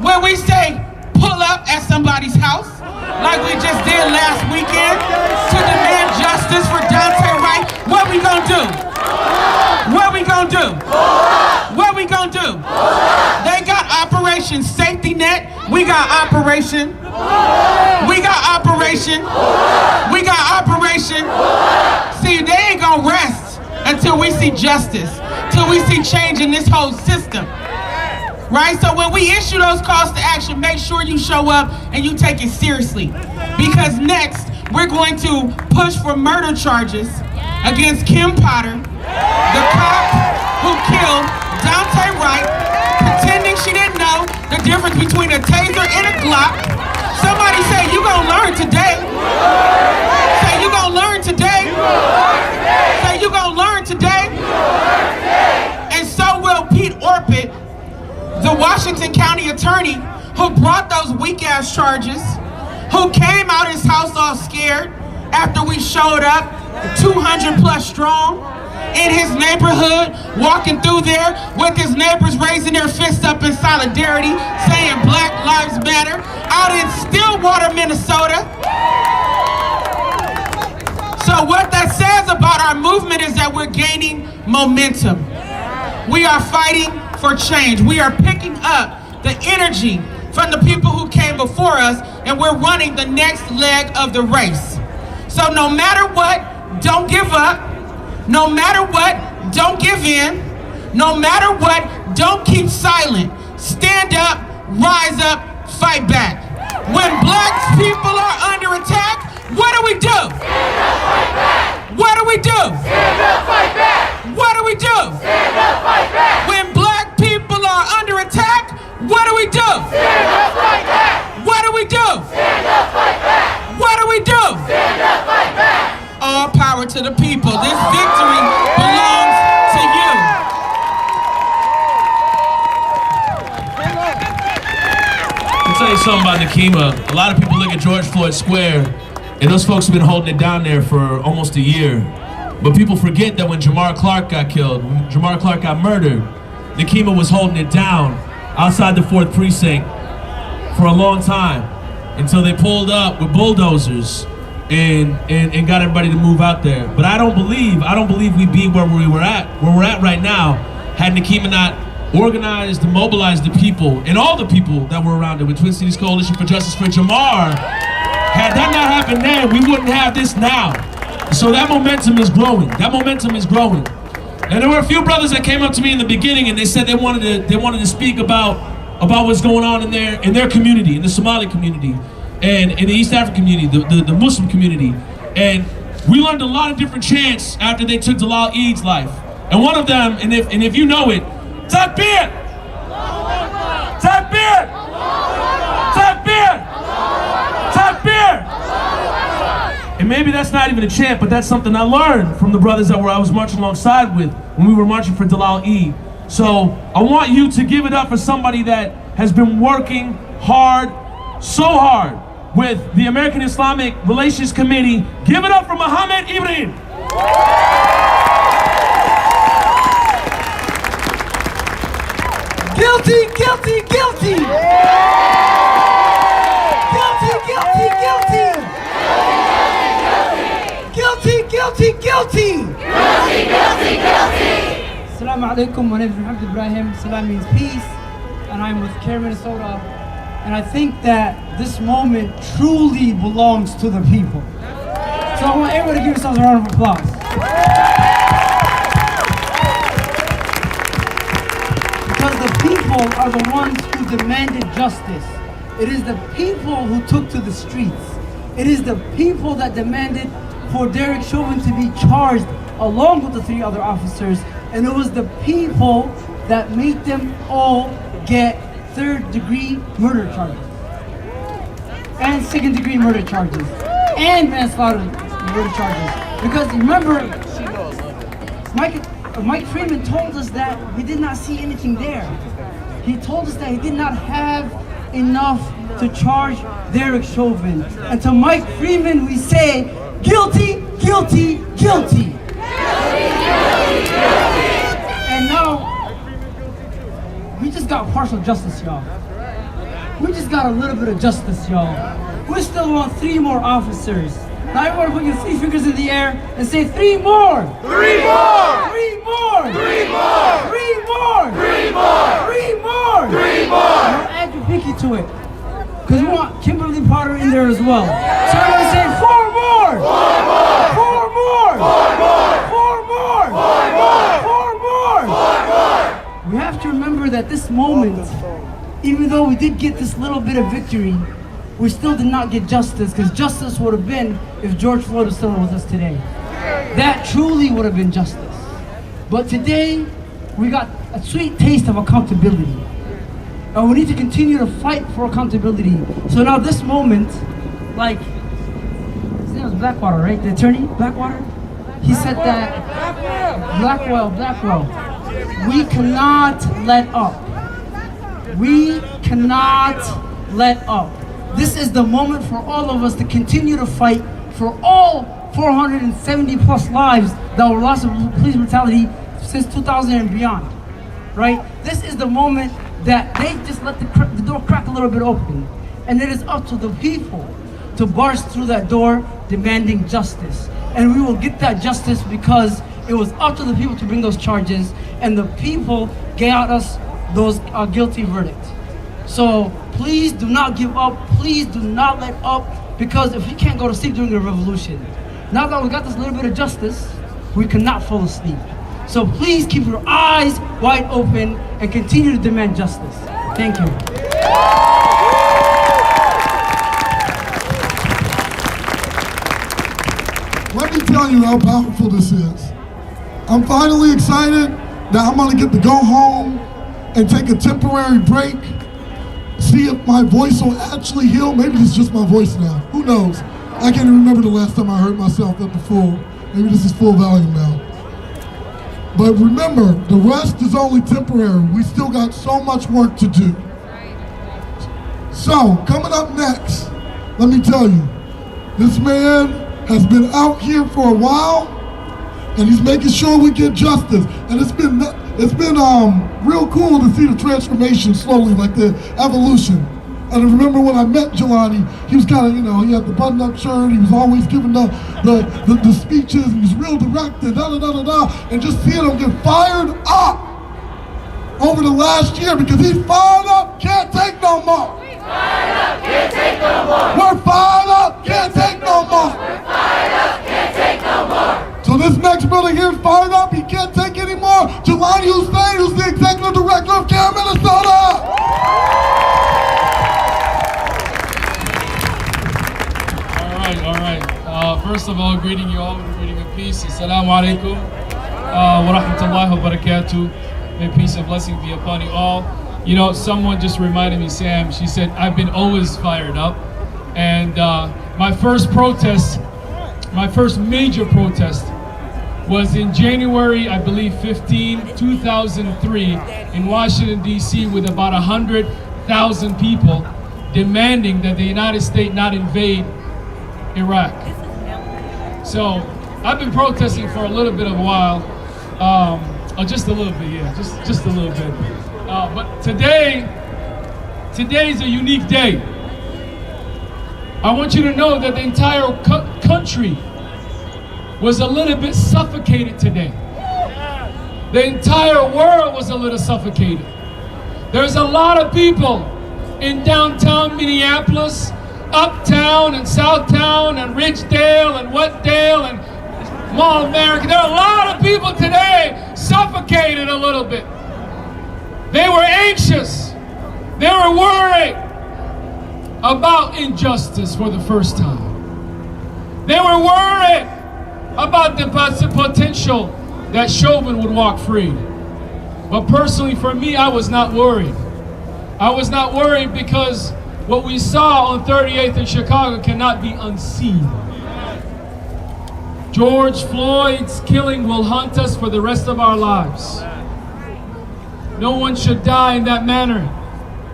When we say pull up at somebody's house, like we just did last weekend, to demand justice for Dante Wright, what we gonna do? What we gonna do? What we gonna do? They got Operation Safety Net. We got Operation. We got Operation. We got Operation. See, they ain't gonna rest until we see justice, till we see change in this whole system. Right? So when we issue those calls to action, make sure you show up and you take it seriously. Because next, we're going to push for murder charges against Kim Potter, the cop who killed Dante Wright, pretending she didn't know the difference between a taser and a Glock. Somebody say, you gonna learn today. Say, you gonna learn today. Say, you gonna learn today. And so will Pete Orpett, the Washington County attorney who brought those weak-ass charges, who came out his house all scared after we showed up 200 plus strong in his neighborhood, walking through there with his neighbors raising their fists up in solidarity, saying Black Lives Matter, out in Stillwater, Minnesota. So what that says about our movement is that we're gaining momentum. We are fighting for change. We are picking up the energy from the people who came before us, and we're running the next leg of the race. So no matter what, don't give up. No matter what, don't give in. No matter what, don't keep silent. Stand up, rise up, fight back. When black people are under attack, what do we do? Stand up, fight back. What do we do? Stand up, fight back. What do we do? Stand up, fight back. When black people are under attack, what do we do? Stand up, fight back. What do we do? Stand up, fight back. What do we do? Stand up, fight back. All power to to the people. This victory belongs to you. I'll tell you something about Nekima. A lot of people look at George Floyd Square, and those folks have been holding it down there for almost a year. But people forget that when Jamar Clark got killed, when Jamar Clark got murdered, Nekima was holding it down outside the 4th precinct for a long time until they pulled up with bulldozers and got everybody to move out there. But I don't believe we'd be where we're at right now had Nekima not organized and mobilized the people and all the people that were around it with Twin Cities Coalition for Justice for Jamar. Had that not happened then, we wouldn't have this now. So that momentum is growing. And there were a few brothers that came up to me in the beginning and they said they wanted to speak about what's going on in their community, in the Somali community, and in the East African community, the Muslim community. And we learned a lot of different chants after they took Dalal Eid's life. And one of them, and if you know it, Takbir! Takbir! Takbir! Takbir! And maybe that's not even a chant, but that's something I learned from the brothers that I was marching alongside with when we were marching for Dalal Eid. So I want you to give it up for somebody that has been working hard, so hard, with the American Islamic Relations Committee. Give it up for Muhammad Ibrahim. Guilty, guilty, guilty! Guilty, guilty, guilty! Guilty, guilty, guilty! Guilty, guilty, guilty! Assalamu alaikum, my name is Muhammad Ibrahim. Salam means peace, and I'm with CARE Minnesota. And I think that this moment truly belongs to the people. So I want everybody to give yourselves a round of applause. Because the people are the ones who demanded justice. It is the people who took to the streets. It is the people that demanded for Derek Chauvin to be charged along with the 3 other officers. And it was the people that made them all get 3rd-degree murder charges. And 2nd-degree murder charges. And manslaughter murder charges. Because remember, Mike Freeman told us that we did not see anything there. He told us that he did not have enough to charge Derek Chauvin. And to Mike Freeman we say, guilty, guilty, guilty. And now, we just got partial justice, y'all. We just got a little bit of justice, y'all. We still want 3 more officers. Now everyone put your 3 fingers in the air and say 3 more! 3 more! 3 more! 3 more! 3 more! 3 more! 3 more! 3 more! Now add your pinky to it. Because we want Kimberly Potter in there as well. So everybody say 4 more! 4 more! 4 more! 4 more! 4 more! 4 more! 4 more! 4 more! We have to remember that this moment, even though we did get this little bit of victory, we still did not get justice, because justice would have been if George Floyd was still with us today. That truly would have been justice. But today, we got a sweet taste of accountability. And we need to continue to fight for accountability. So now this moment, like, his name was Blackwater, right? The attorney, Blackwater? He said that, Blackwell, we cannot let up. We cannot let up. This is the moment for all of us to continue to fight for all 470 plus lives that were lost in police brutality since 2000 and beyond, right? This is the moment that they just let the door crack a little bit open. And it is up to the people to burst through that door demanding justice. And we will get that justice because it was up to the people to bring those charges, and the people got us those guilty verdicts. So please do not give up, please do not let up, because if you can't go to sleep during the revolution, now that we got this little bit of justice, we cannot fall asleep. So please keep your eyes wide open and continue to demand justice. Thank you. Let me tell you how powerful this is. I'm finally excited that I'm gonna get to go home and take a temporary break, see if my voice will actually heal. Maybe it's just my voice now, who knows? I can't even remember the last time I heard myself at the full Maybe this is full volume now. But remember, the rest is only temporary. We still got so much work to do. So, coming up next, let me tell you, this man has been out here for a while, and he's making sure we get justice. And it's been real cool to see the transformation slowly, like the evolution. And I remember when I met Jelani, he was kind of, he had the button-up shirt, he was always giving the speeches, he was real direct, and and just seeing him get fired up over the last year, because he's fired up, can't take no more. We're fired up, can't take no more. We're fired up, can't take no more. We're fired up, can't take no more. So this next brother here is fired up, he can't take any more. Jelani Hussein, who's the executive director of CARE Minnesota. All right. First of all, greeting you all with a greeting of peace. Assalamu alaikum wa rahmatullahi wa barakatuh. May peace and blessing be upon you all. Someone just reminded me, Sam, she said, I've been always fired up. And my first major protest was in January, I believe 15, 2003 in Washington, D.C. with about 100,000 people demanding that the United States not invade Iraq. So I've been protesting for a little bit of a while, just a little bit, yeah, just a little bit. But today's a unique day. I want you to know that the entire country was a little bit suffocated today. The entire world was a little suffocated. There's a lot of people in downtown Minneapolis, Uptown and Southtown and Ridgedale and Whatdale and Mall America. There are a lot of people today suffocated a little bit. They were anxious. They were worried about injustice for the first time. They were worried about the potential that Chauvin would walk free. But personally for me, I was not worried. I was not worried because what we saw on 38th in Chicago cannot be unseen. George Floyd's killing will haunt us for the rest of our lives. No one should die in that manner.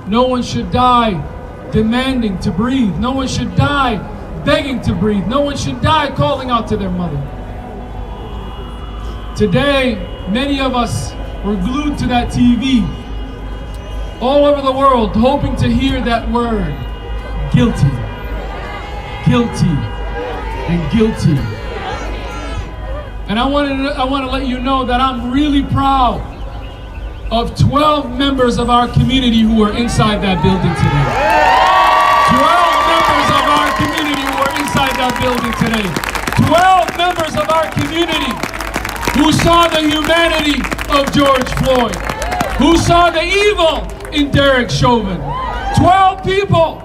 No one should die demanding to breathe. No one should die begging to breathe. No one should die calling out to their mother. Today, many of us were glued to that TV all over the world, hoping to hear that word, guilty, guilty, and guilty. And I want to let you know that I'm really proud of 12 members of our community who are inside that building today. 12 members of our community who are inside that building today. 12 members of our community who saw the humanity of George Floyd, who saw the evil in Derek Chauvin. 12 people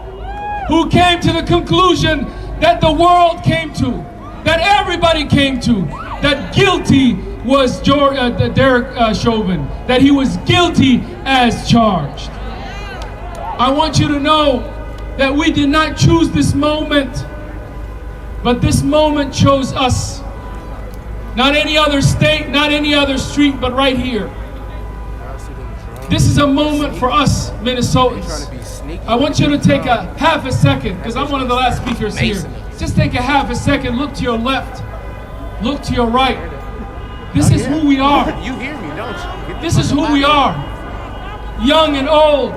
who came to the conclusion that the world came to, that everybody came to, that guilty was Derek Chauvin, that he was guilty as charged. I want you to know that we did not choose this moment, but this moment chose us. Not any other state, not any other street, but right here. This is a moment for us Minnesotans. I want you to take a half a second, because I'm one of the last speakers here. Just take a half a second, look to your left, look to your right. This is who we are. You hear me, don't you? This is who we are. Young and old.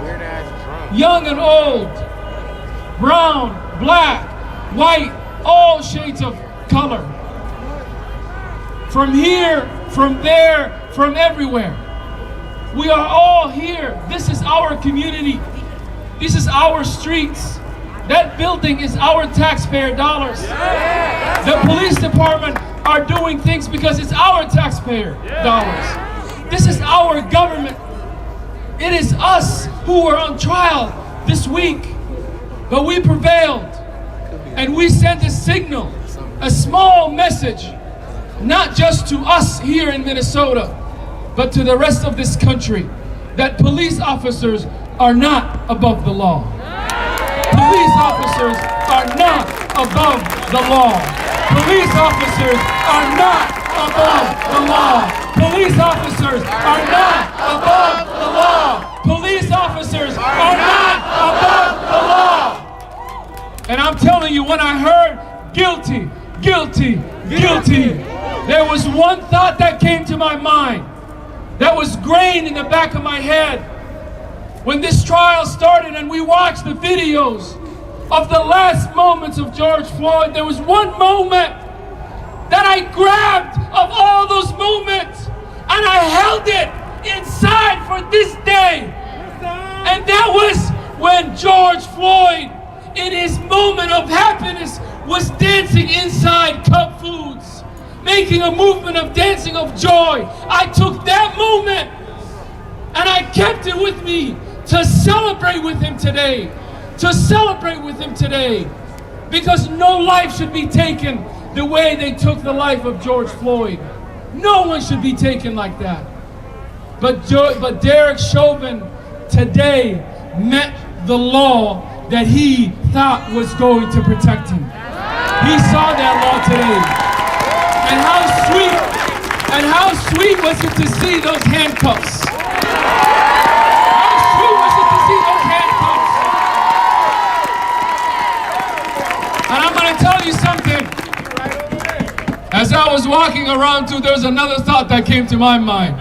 Young and old. Brown, black, white, all shades of color. From here, from there, from everywhere. We are all here. This is our community. This is our streets. That building is our taxpayer dollars. The police department are doing things because it's our taxpayer dollars. This is our government. It is us who were on trial this week, but we prevailed. And we sent a signal, a small message, not just to us here in Minnesota, but to the rest of this country, that police officers are not above the law. Police officers are not above the law. Police officers are not above the law. Police officers are not above the law. Police officers are not above the law. And I'm telling you, when I heard guilty, guilty, guilty, there was one thought that came to my mind, that was grained in the back of my head. When this trial started and we watched the videos of the last moments of George Floyd, there was one moment that I grabbed of all those moments and I held it inside for this day. And that was when George Floyd, in his moment of happiness, was dancing inside Cup Foods, making a movement of dancing of joy. I took that moment and I kept it with me to celebrate with him today. To celebrate with him today. Because no life should be taken the way they took the life of George Floyd. No one should be taken like that. But Derek Chauvin today met the law that he thought was going to protect him. He saw that law today. And how sweet was it to see those handcuffs? How sweet was it to see those handcuffs? And I'm going to tell you something. As I was walking around too, there was another thought that came to my mind.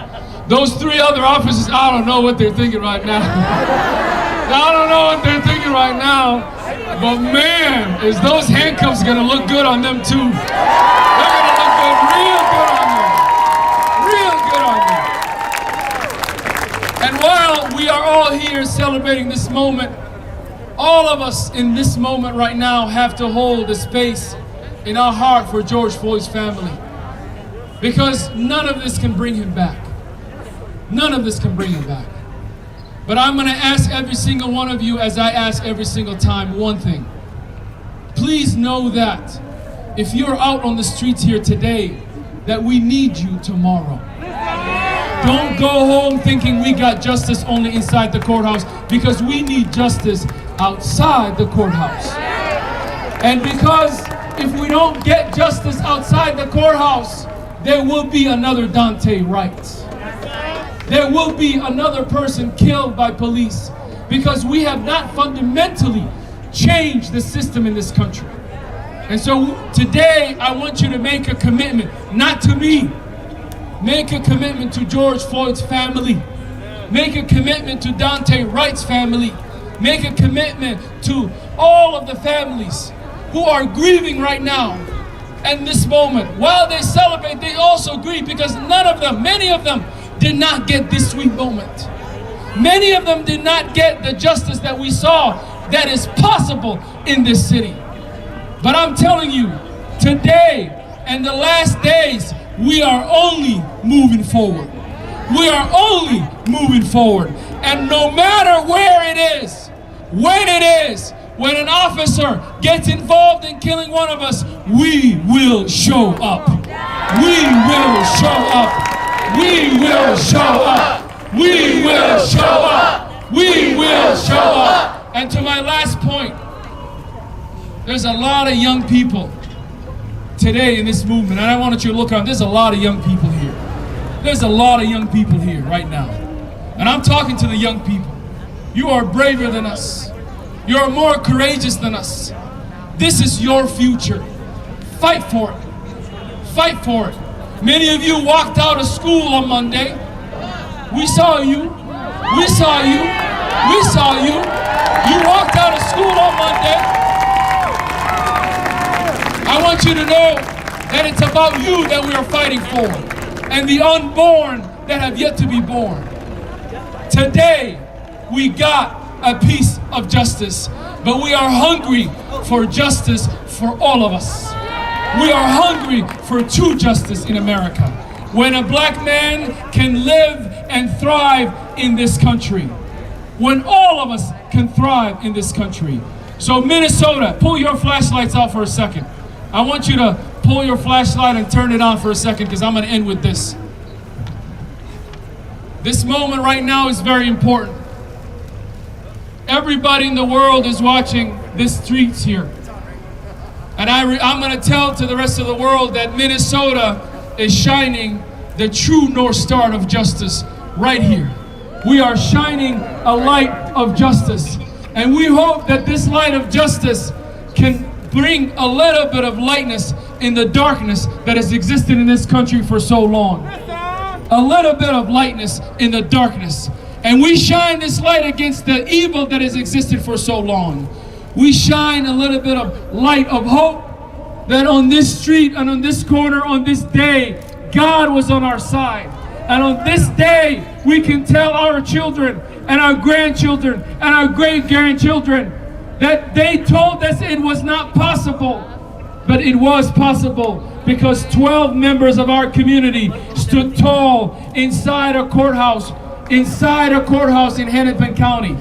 Those 3 other officers, I don't know what they're thinking right now. I don't know what they're thinking right now. But man, is those handcuffs gonna look good on them too. They're gonna look good, real good on them. Real good on them. And while we are all here celebrating this moment, all of us in this moment right now have to hold a space in our heart for George Floyd's family. Because none of this can bring him back. None of this can bring him back. But I'm going to ask every single one of you, as I ask every single time, one thing. Please know that if you're out on the streets here today, that we need you tomorrow. Don't go home thinking we got justice only inside the courthouse, because we need justice outside the courthouse. And because if we don't get justice outside the courthouse, there will be another Dante Wright. There will be another person killed by police, because we have not fundamentally changed the system in this country. And so today I want you to make a commitment, not to me. Make a commitment to George Floyd's family. Make a commitment to Dante Wright's family. Make a commitment to all of the families who are grieving right now. And this moment, while they celebrate, they also grieve, because none of them, many of them, did not get this sweet moment. Many of them did not get the justice that we saw that is possible in this city. But I'm telling you, today and the last days, we are only moving forward. We are only moving forward. And no matter where it is, when it is, when an officer gets involved in killing one of us, we will show up. We will show up. We will show up. We will show up. We will show up. And to my last point, there's a lot of young people today in this movement, and I want you to look around. There's a lot of young people here. There's a lot of young people here right now. And I'm talking to the young people. You are braver than us. You are more courageous than us. This is your future. Fight for it. Fight for it. Many of you walked out of school on Monday. We saw you. We saw you. We saw you. You walked out of school on Monday. I want you to know that it's about you that we are fighting for, and the unborn that have yet to be born. Today, we got a piece of justice, but we are hungry for justice for all of us. We are hungry for true justice in America, when a black man can live and thrive in this country, when all of us can thrive in this country. So Minnesota, pull your flashlights out for a second. I want you to pull your flashlight and turn it on for a second, because I'm going to end with this. This moment right now is very important. Everybody in the world is watching the streets here. And I'm going to tell to the rest of the world that Minnesota is shining the true North Star of justice right here. We are shining a light of justice. And we hope that this light of justice can bring a little bit of lightness in the darkness that has existed in this country for so long. A little bit of lightness in the darkness. And we shine this light against the evil that has existed for so long. We shine a little bit of light of hope that on this street and on this corner, on this day, God was on our side. And on this day, we can tell our children and our grandchildren and our great-grandchildren that they told us it was not possible, but it was possible because 12 members of our community stood tall inside a courthouse in Hennepin County.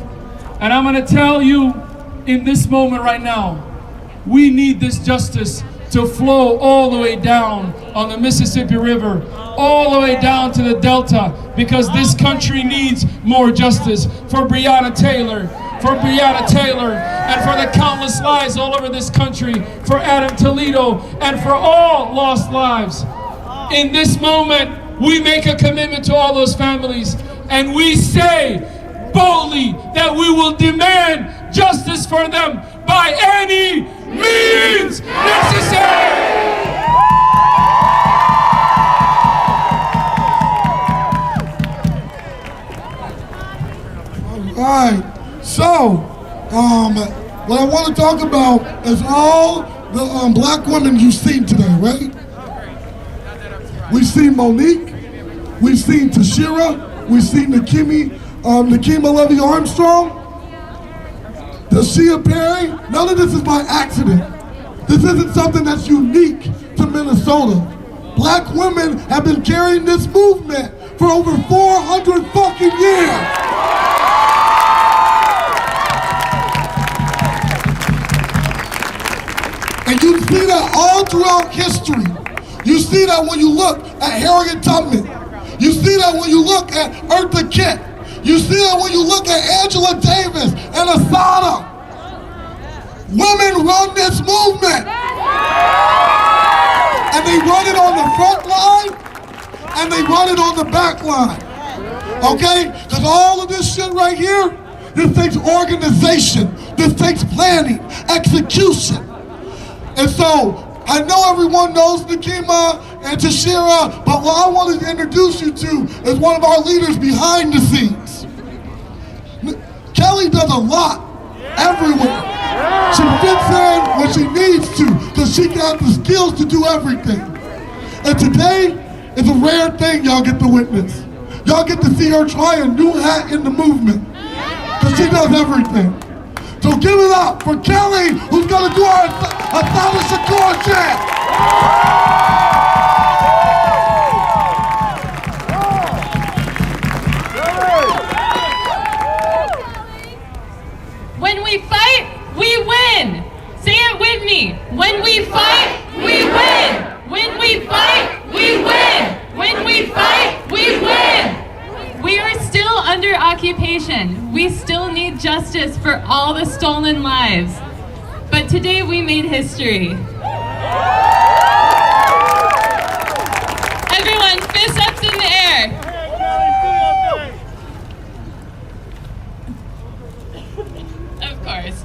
And I'm going to tell you in this moment right now, we need this justice to flow all the way down on the Mississippi River, all the way down to the Delta, because this country needs more justice for Breonna Taylor, and for the countless lives all over this country, for Adam Toledo, and for all lost lives. In this moment, we make a commitment to all those families, and we say boldly that we will demand justice for them by any means necessary. All right. So, what I want to talk about is all the black women you've seen today, right? We've seen Monique, we've seen Tashira, we've seen Nakima Levy Armstrong, Tashia Perry. None of this is by accident. This isn't something that's unique to Minnesota. Black women have been carrying this movement for over 400 fucking years. And you see that all throughout history. You see that when you look at Harriet Tubman. You see that when you look at Eartha Kitt. You see that when you look at Angela Davis and Asada. Women run this movement. And they run it on the front line and they run it on the back line. Okay? Because all of this shit right here, this takes organization. This takes planning, execution. And so, I know everyone knows Nakima and Tashira, but what I wanted to introduce you to is one of our leaders behind the scenes. Kelly does a lot, everywhere. She fits in when she needs to, because she got the skills to do everything. And today is a rare thing y'all get to witness. Y'all get to see her try a new hat in the movement, because she does everything. So give it up for Kelly, who's gonna do our Asada Shakur chant. When we fight, we win. Say it with me. When we fight, we win. When we fight, we win. When we fight, we win. We are still under occupation. We still need justice for all the stolen lives. But today we made history. Everyone, fist ups in the air. Of course.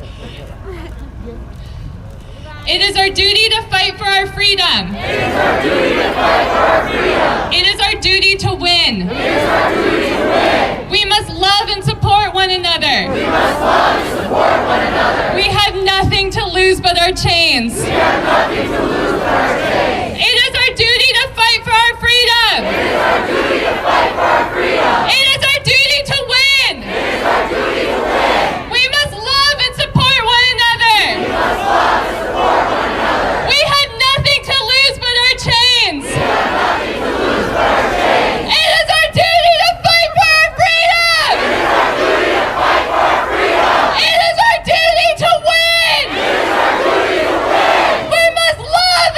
It is our duty to fight for our freedom. It is our duty to fight for our freedom. It is our duty to win. It is our duty to win. We must love and support one another. We must love and support one another. We have nothing to lose but our chains. We have nothing to lose but our chains. It is our duty to fight for our freedom. It is our duty to fight for our freedom. It is our duty to win. It is our duty to win. We must love and support one another. We must love and support one another. We have nothing to lose but our chains. We have nothing to lose but our chains. It is our duty to fight for our freedom. It is our duty to fight for our freedom. It is our duty to win. It is our duty to win. We must love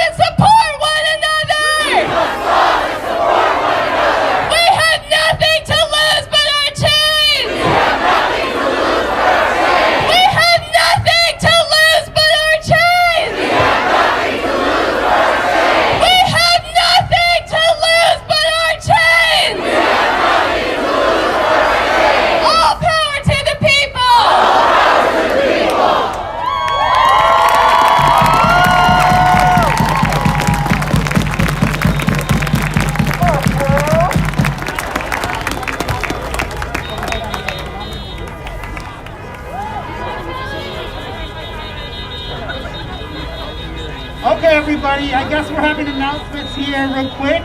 Okay, everybody, I guess we're having announcements here real quick.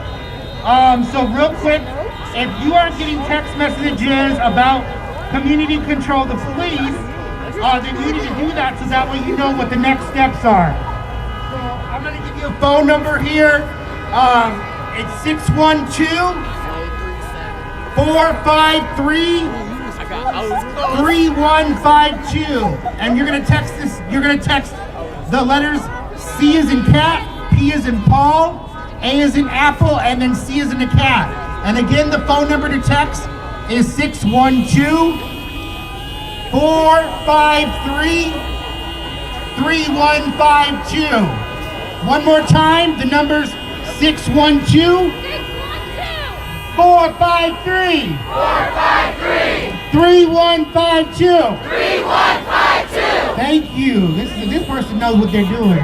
So real quick, if you aren't getting text messages about community control the police, then you need to do that so that way you know what the next steps are. So I'm going to give you a phone number here. It's 612-453-3152. And you're going to text this, you're going to text the letters C as in cat, P as in Paul, A as in apple, and then C as in a cat. And again, the phone number to text is 612-453-3152. One more time, the number's 612-453-3152. Thank you. This person knows what they're doing.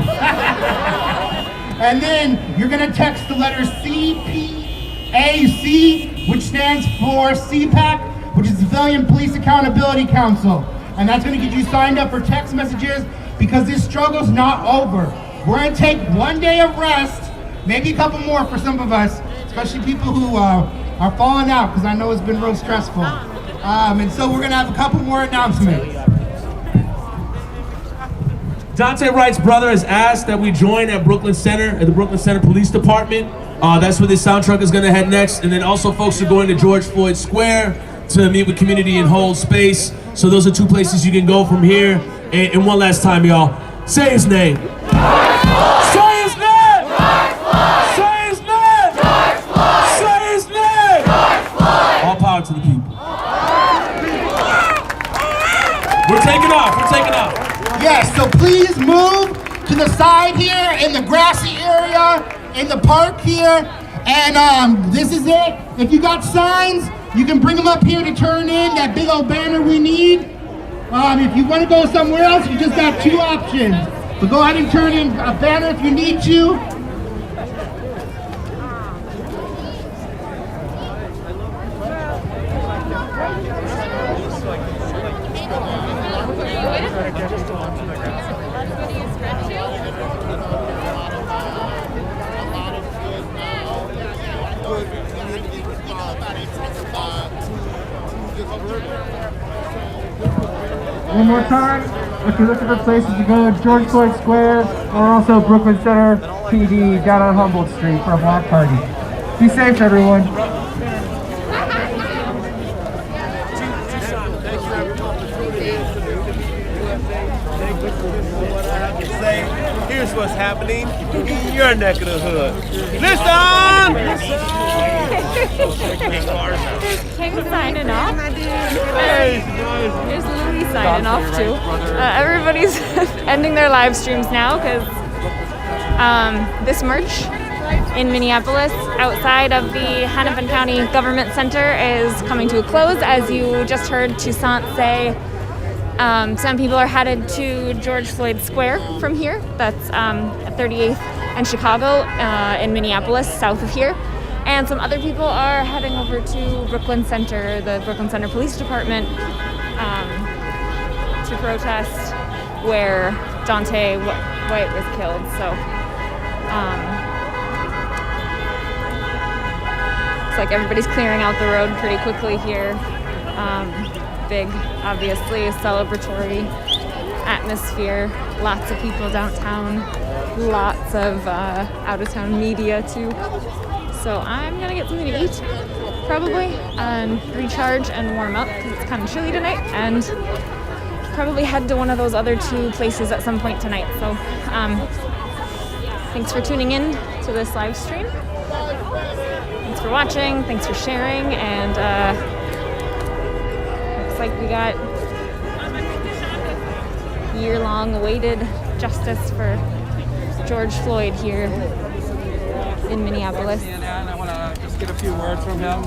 And then you're gonna text the letter CPAC, which stands for CPAC, which is Civilian Police Accountability Council. And that's gonna get you signed up for text messages because this struggle's not over. We're gonna take 1 day of rest, maybe a couple more for some of us, especially people who are falling out because I know it's been real stressful. And so we're gonna have a couple more announcements. Dante Wright's brother has asked that we join at Brooklyn Center, at the Brooklyn Center Police Department. That's where the sound truck is gonna head next. And then also folks are going to George Floyd Square to meet with community and hold space. So those are two places you can go from here. And one last time, y'all, say his name. Say his name! Say his name! Say his name! All power to the people. We're taking off, we're taking off. Yes, so please move to the side here in the grassy area, in the park here. And this is it. If you got signs, you can bring them up here to turn in that big old banner we need. If you want to go somewhere else, you just got two options. So go ahead and turn in a banner if you need to. One more time, if you're looking for places to go, George Floyd Square or also Brooklyn Center PD down on Humboldt Street for a block party. Be safe, everyone. Here's what's happening in your neck of the hood. Listen! King's signing off. There's Louis signing off too. Everybody's ending their live streams now because this march in Minneapolis outside of the Hennepin County Government Center is coming to a close. As you just heard Toussaint say, some people are headed to George Floyd Square from here. That's at 38th and Chicago in Minneapolis, south of here. And some other people are heading over to Brooklyn Center, the Brooklyn Center Police Department, to protest where Dante White was killed. So, looks like everybody's clearing out the road pretty quickly here. Big, obviously, celebratory atmosphere. Lots of people downtown. Lots of out-of-town media too. So I'm gonna get something to eat, probably, and recharge and warm up because it's kind of chilly tonight, and probably head to one of those other two places at some point tonight. So thanks for tuning in to this live stream. Thanks for watching, thanks for sharing, and looks like we got year-long awaited justice for George Floyd here in Minneapolis. And I want to just get a few words from him.